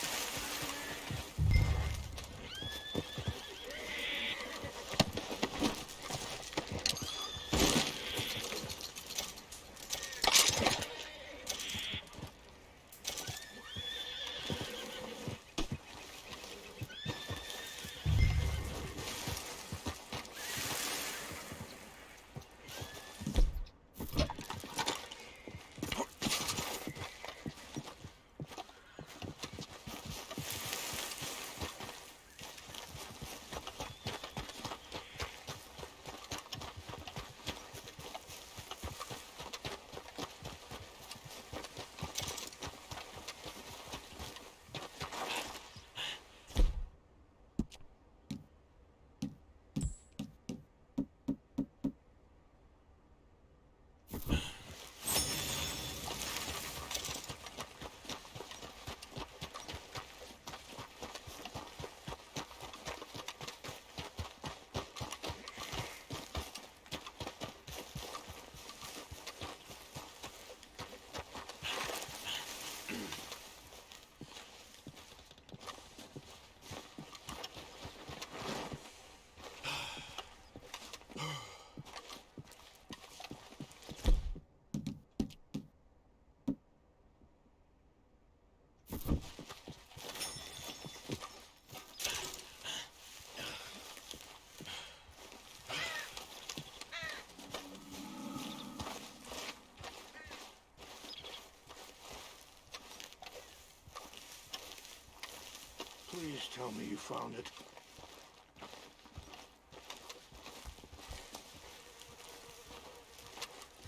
tell me you found it.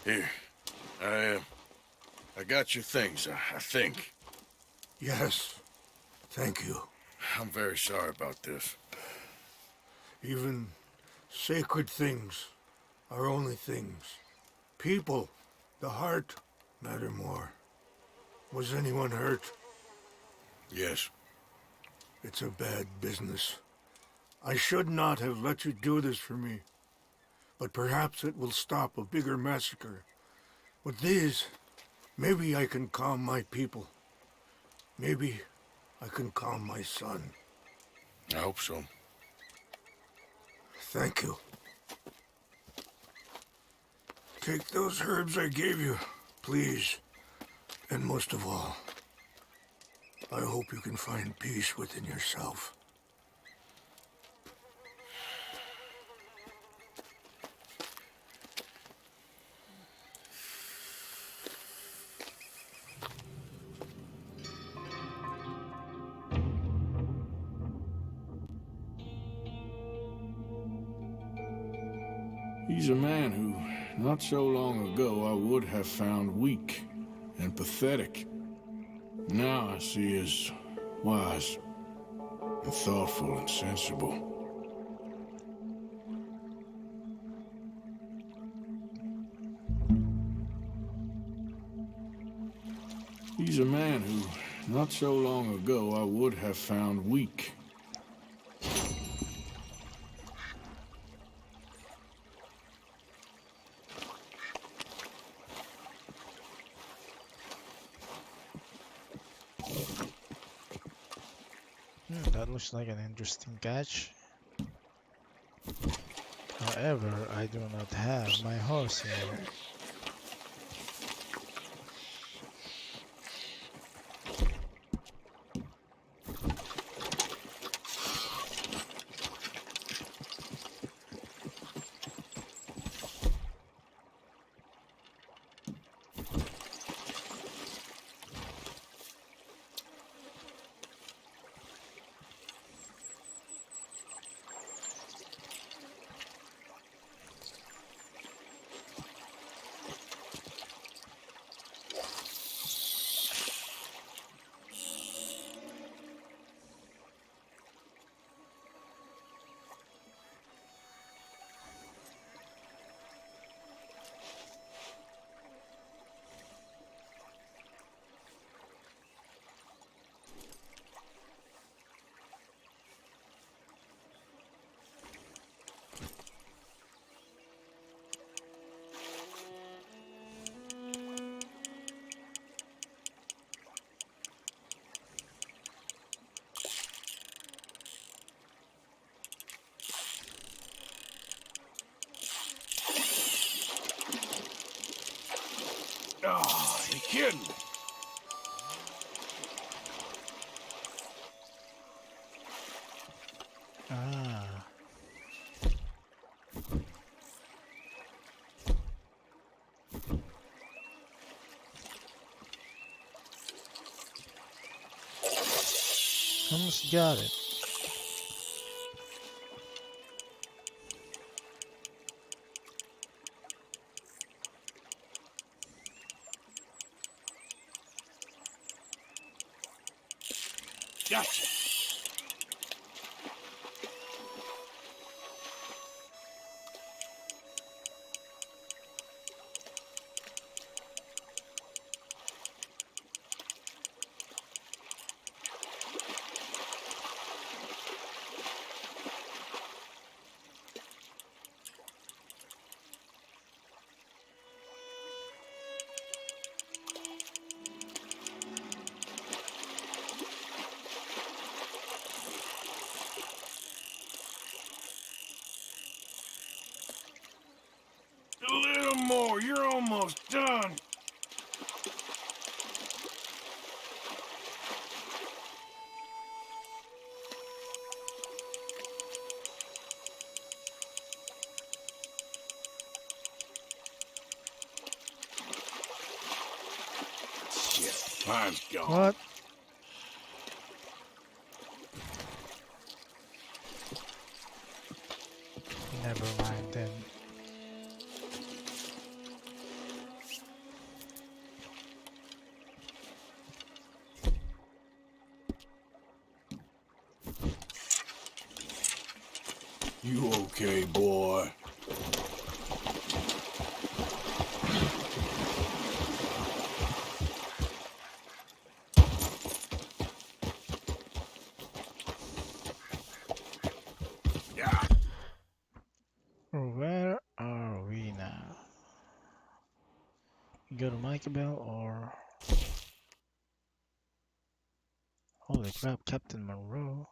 Here. I got your things, I think. Yes. Thank you. I'm very sorry about this. Even sacred things are only things. People, the heart, matter more. Was anyone hurt? Yes. It's a bad business. I should not have let you do this for me. But perhaps it will stop a bigger massacre. With these, maybe I can calm my people. Maybe I can calm my son. I hope so. Thank you. Take those herbs I gave you, please. And most of all, I hope you can find peace within yourself. He's a man who, not so long ago, I would have found weak and pathetic. Now I see as wise and thoughtful and sensible. He's a man who, not so long ago, I would have found weak. That looks like an interesting catch. However, I do not have my horse here. Oh, you kidding? Ah. Almost got it. Gotcha. A little more. You're almost done. Shit, time's gone. What? Okay, boy. Where are we now? Go to Michael or... Holy crap, Captain Monroe.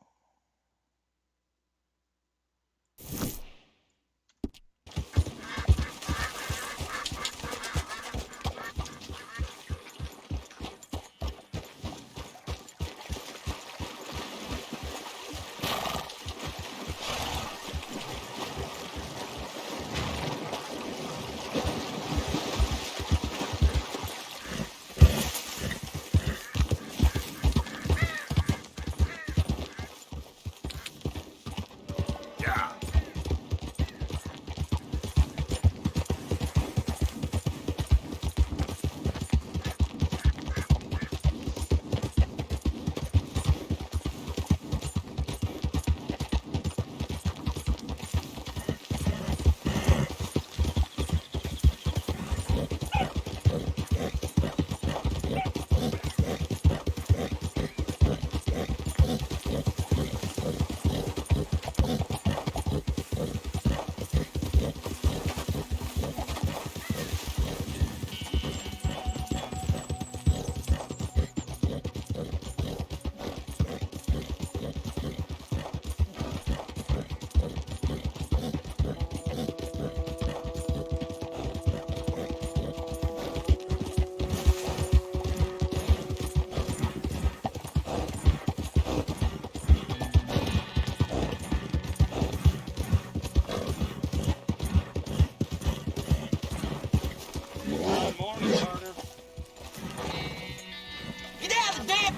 Get out of the damn...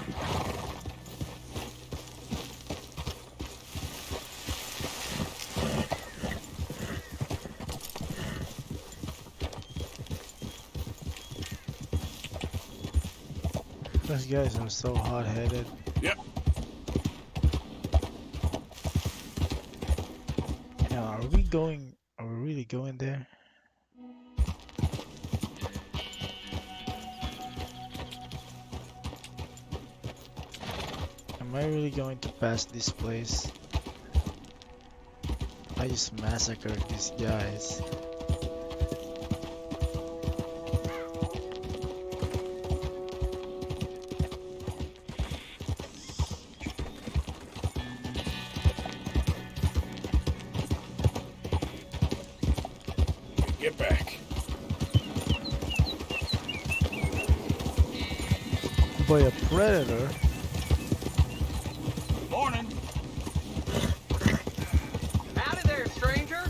Those guys are so hot-headed. Yep. Now, are we really going there? Am I really going to pass this place? I just massacred these guys. Get back. Boy, a predator? Morning. Howdy there, stranger.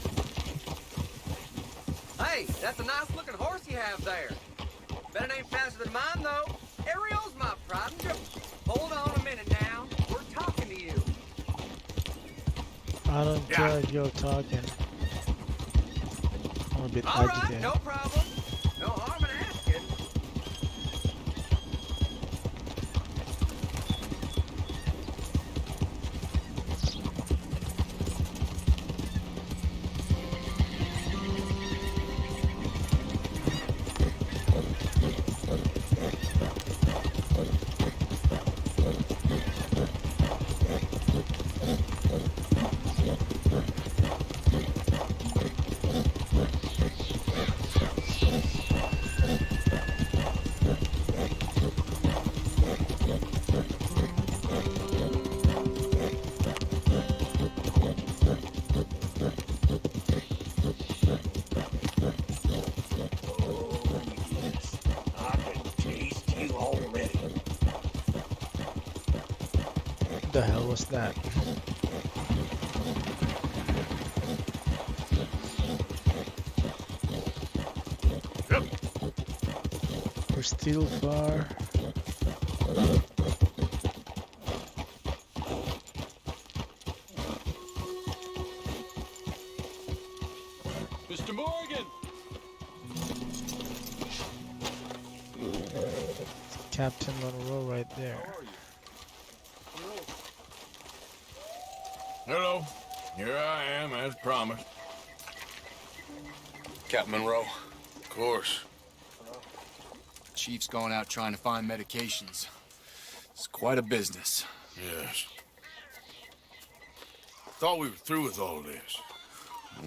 Hey, that's a nice looking horse you have there. Bet it ain't faster than mine, though. Ariel's my pride and joy. Hold on a minute now. We're talking to you. I don't care if you're talking. I'm a bit All agitated. right, no problem. No harm in asking. What the hell was that? We're still far. Mr. Morgan! Captain Monroe right there. Hello. Here I am, as promised. Captain Monroe. Of course. Chief's going out trying to find medications. It's quite a business. Yes. Thought we were through with all this.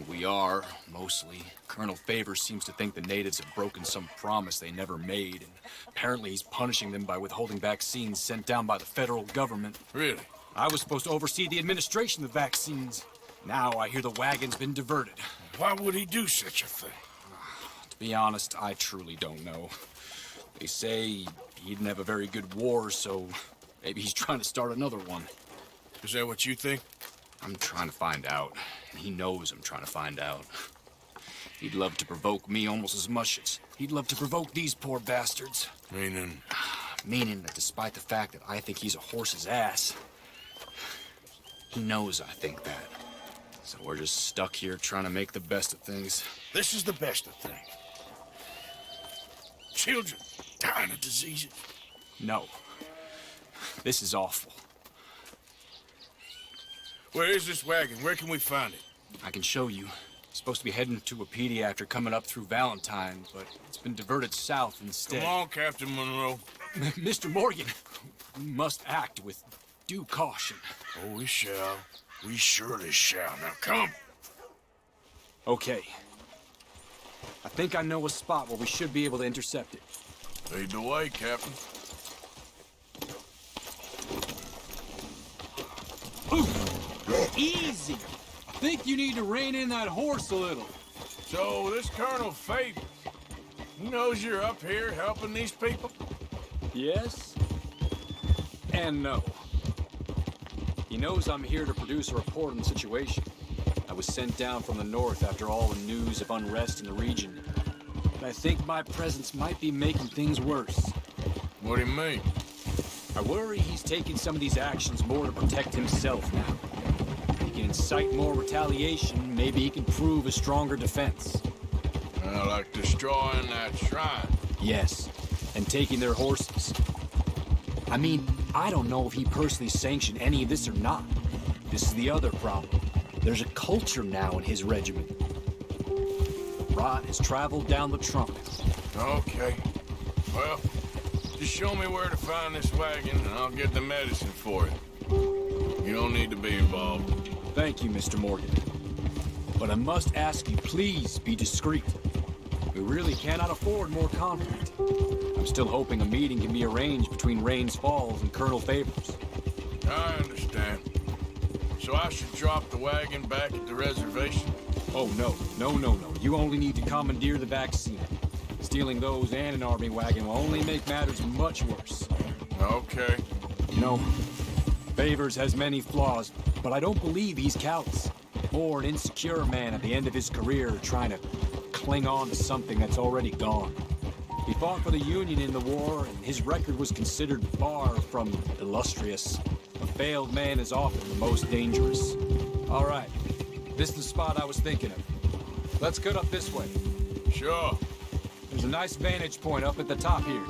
We are, mostly. Colonel Favors seems to think the natives have broken some promise they never made, and apparently he's punishing them by withholding vaccines sent down by the federal government. Really? I was supposed to oversee the administration of the vaccines. Now I hear the wagon's been diverted. Why would he do such a thing? To be honest, I truly don't know. They say he didn't have a very good war, so maybe he's trying to start another one. Is that what you think? I'm trying to find out, and he knows I'm trying to find out. He'd love to provoke me almost as much as he'd love to provoke these poor bastards. Meaning? Meaning that despite the fact that I think he's a horse's ass, he knows I think that. So we're just stuck here trying to make the best of things. This is the best of things. Children dying of diseases. No. This is awful. Where is this wagon? Where can we find it? I can show you. It's supposed to be heading to a PD after coming up through Valentine, but it's been diverted south instead. Come on, Captain Monroe. Mr. Morgan, we must act with due caution. Oh, we shall. We surely shall. Now, come. Okay. I think I know a spot where we should be able to intercept it. Lead the way, Captain. Ooh. Easy. I think you need to rein in that horse a little. So, this Colonel Favors, he knows you're up here helping these people? Yes. And no. He knows I'm here to produce a report on the situation. I was sent down from the north after all the news of unrest in the region. But I think my presence might be making things worse. What do you mean? I worry he's taking some of these actions more to protect himself now. He can incite more retaliation, maybe he can prove a stronger defense. Like destroying that shrine? Yes, and taking their horses. I mean, I don't know if he personally sanctioned any of this or not. This is the other problem. There's a culture now in his regiment. Rot has traveled down the trunk. Okay. Well, just show me where to find this wagon, and I'll get the medicine for it. You don't need to be involved. Thank you, Mr. Morgan. But I must ask you, please be discreet. We really cannot afford more conflict. I'm still hoping a meeting can be arranged between Rains Falls and Colonel Favors. I understand. So I should drop the wagon back at the reservation? Oh, no. No. You only need to commandeer the vaccine. Stealing those and an army wagon will only make matters much worse. Okay. No. Favors has many flaws, but I don't believe he's callous. Or an insecure man at the end of his career trying to cling on to something that's already gone. He fought for the Union in the war, and his record was considered far from illustrious. A failed man is often the most dangerous. All right. This is the spot I was thinking of. Let's cut up this way. Sure. There's a nice vantage point up at the top here.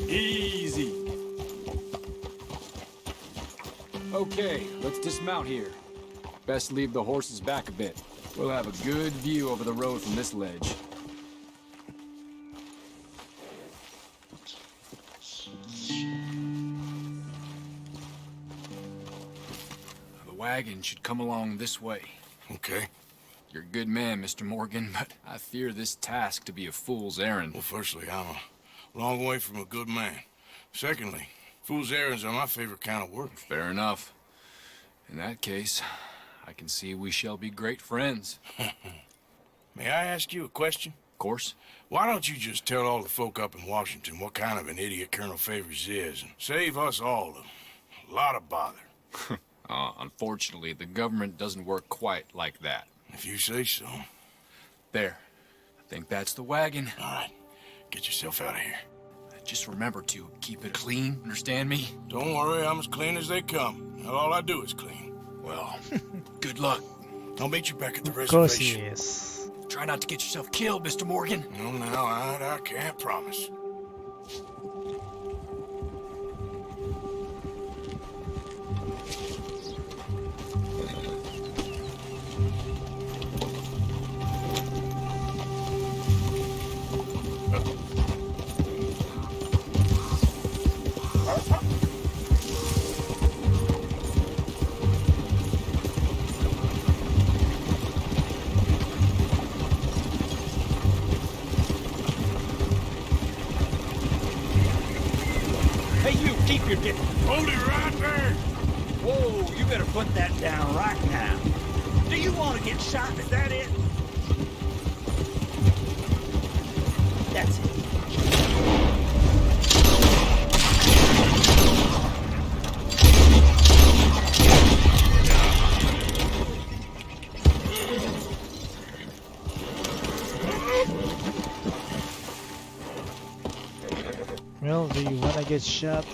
Easy. Okay, let's dismount here. Best leave the horses back a bit. We'll have a good view over the road from this ledge. The wagon should come along this way. Okay. You're a good man, Mr. Morgan, but I fear this task to be a fool's errand. Well, firstly, I'm a long way from a good man. Secondly, fool's errands are my favorite kind of work. Fair enough. In that case, I can see we shall be great friends. May I ask you a question? Of course. Why don't you just tell all the folk up in Washington what kind of an idiot Colonel Favors is and save us all a lot of bother? Unfortunately, the government doesn't work quite like that. If you say so. There. I think that's the wagon. All right. Get yourself out of here. Just remember to keep it clean, understand me? Don't worry, I'm as clean as they come. And all I do is clean. Well, good luck. I'll meet you back at the Of course reservation. he is. Try not to get yourself killed, Mr. Morgan. No, now, I can't promise. Hey, you, keep your distance. Hold it right there! Whoa, you better put that down right now. Do you want to get shot? Is that it? That's it. Well, do you wanna get shot?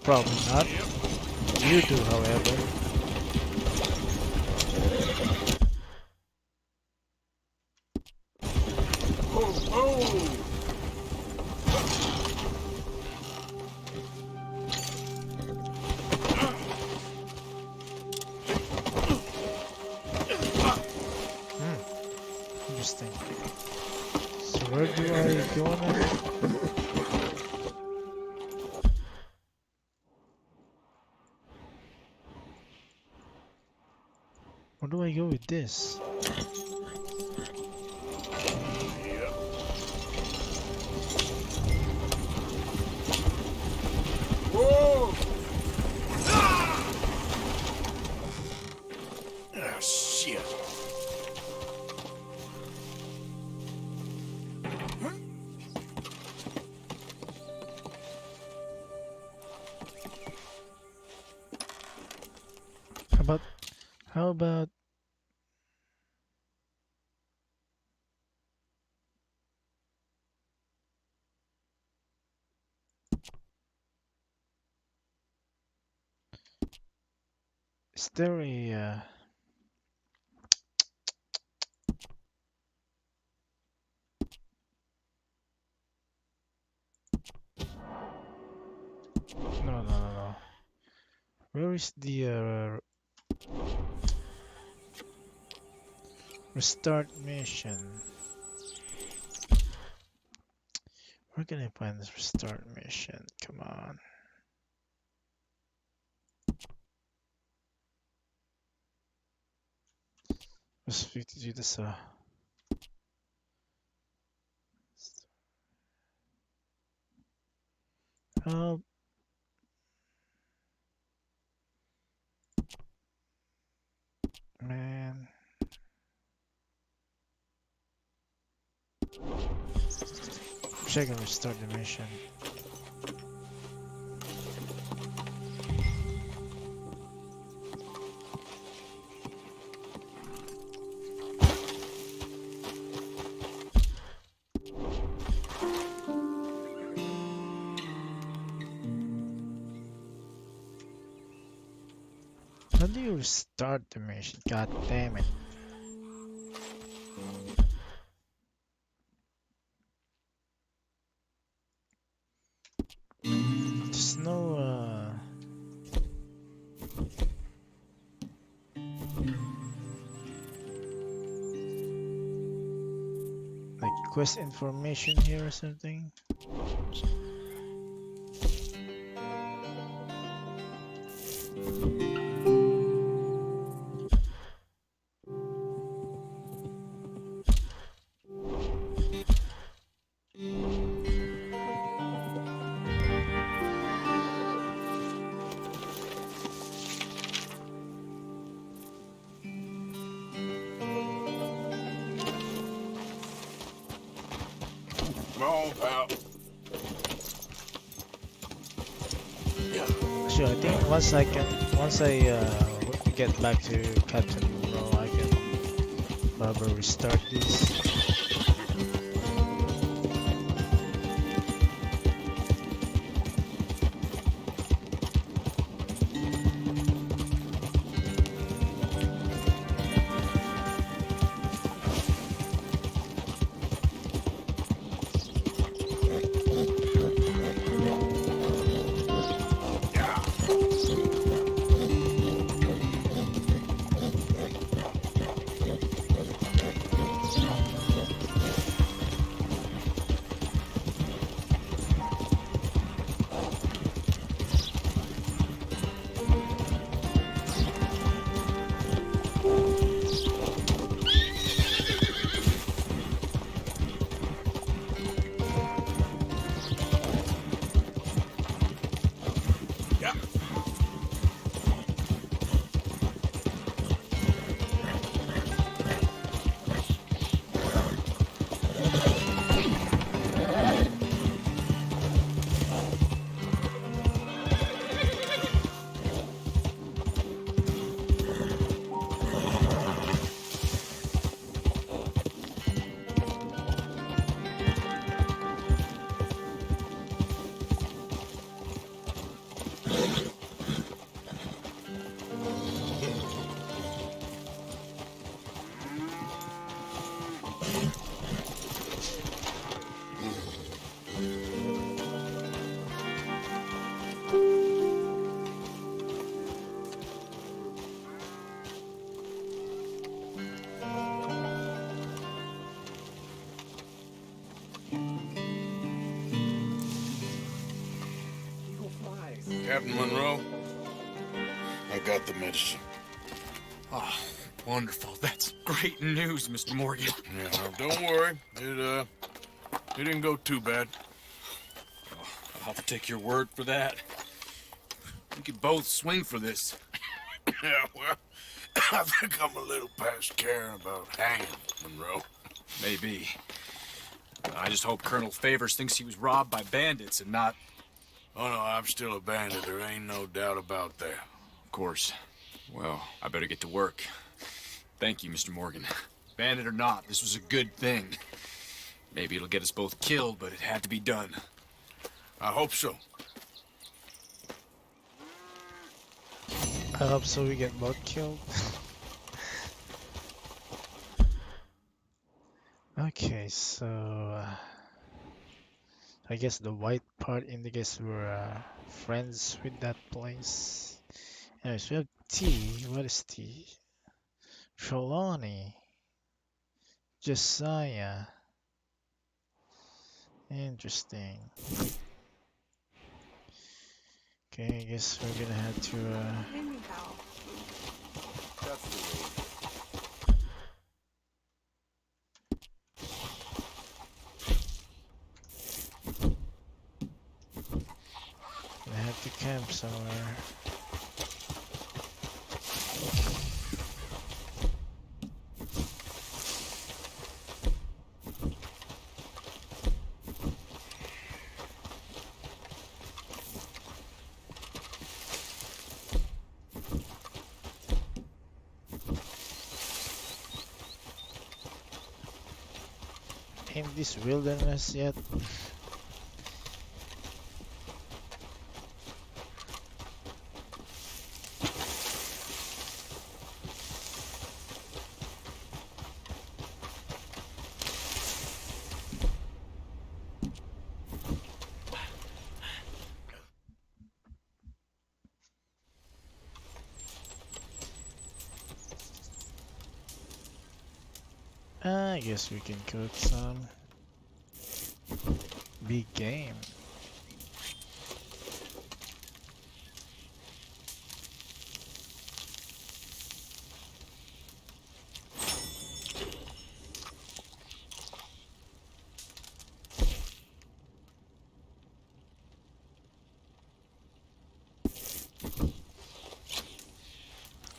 Probably not. You do, however. Interesting. So where do I go now? Where do I go with this? Whoa! Ah, shit. How about is there a no. Where is the restart mission? Where can I find this restart mission? Come on. What's 52? This oh, man. Wish I can restart the mission. How do you restart the mission? God damn it. There's no like quest information here or something. Come on, pal. Sure, I think once I get back to Captain Monroe, I can probably restart this. Captain Monroe, I got the medicine. Oh, wonderful. That's great news, Mr. Morgan. Yeah, now, don't worry. It didn't go too bad. Oh, I'll have to take your word for that. We could both swing for this. Yeah, well, I think I'm a little past caring about hanging, Monroe. Maybe. I just hope Colonel Favors thinks he was robbed by bandits and not... Oh, no, I'm still a bandit. There ain't no doubt about that. Of course. Well, I better get to work. Thank you, Mr. Morgan. Bandit or not, this was a good thing. Maybe it'll get us both killed, but it had to be done. I hope so. I hope so we get both killed. Okay, so I guess the white part indicates we're friends with that place. Anyways, we have T. What is T? Trelawney. Josiah. Interesting. Okay, I guess we're gonna have to That's the way. gonna have to camp somewhere. In this wilderness yet? I guess we can cook some big game.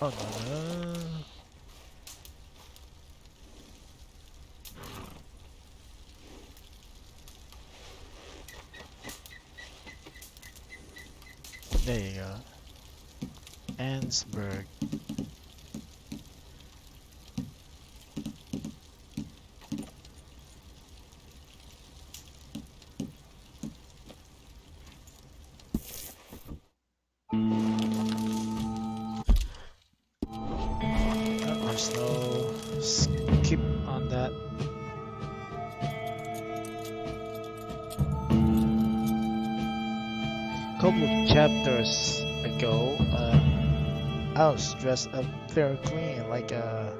Oh no. There you go. Ansberg. There's no skip on that. Couple of chapters ago, I was dressed up very clean, like a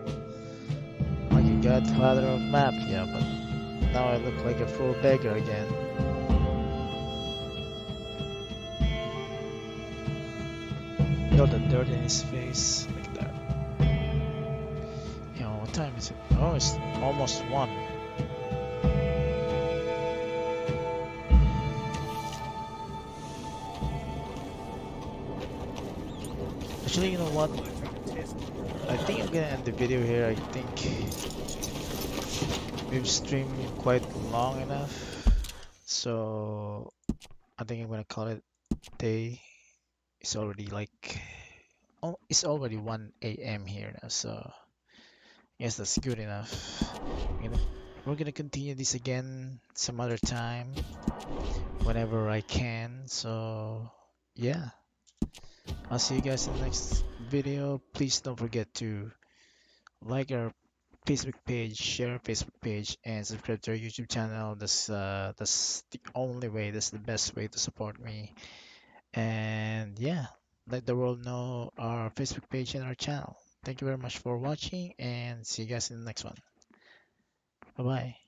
godfather of mafia, but now I look like a full beggar again. Got the dirt in his face, like that. You know, what time is it? Oh, it's almost 1. Actually, you know what? I think I'm gonna end the video here. I think we've streamed quite long enough, so I think I'm gonna call it a day. It's already like, oh, it's already 1 a.m. here now, so yes, that's good enough. We're gonna continue this again some other time, whenever I can. So yeah, I'll see you guys in the next video. Please don't forget to like our Facebook page, share our Facebook page, and subscribe to our YouTube channel. That's the only way. That's the best way to support me. And yeah, let the world know our Facebook page and our channel. Thank you very much for watching, and see you guys in the next one. Bye bye.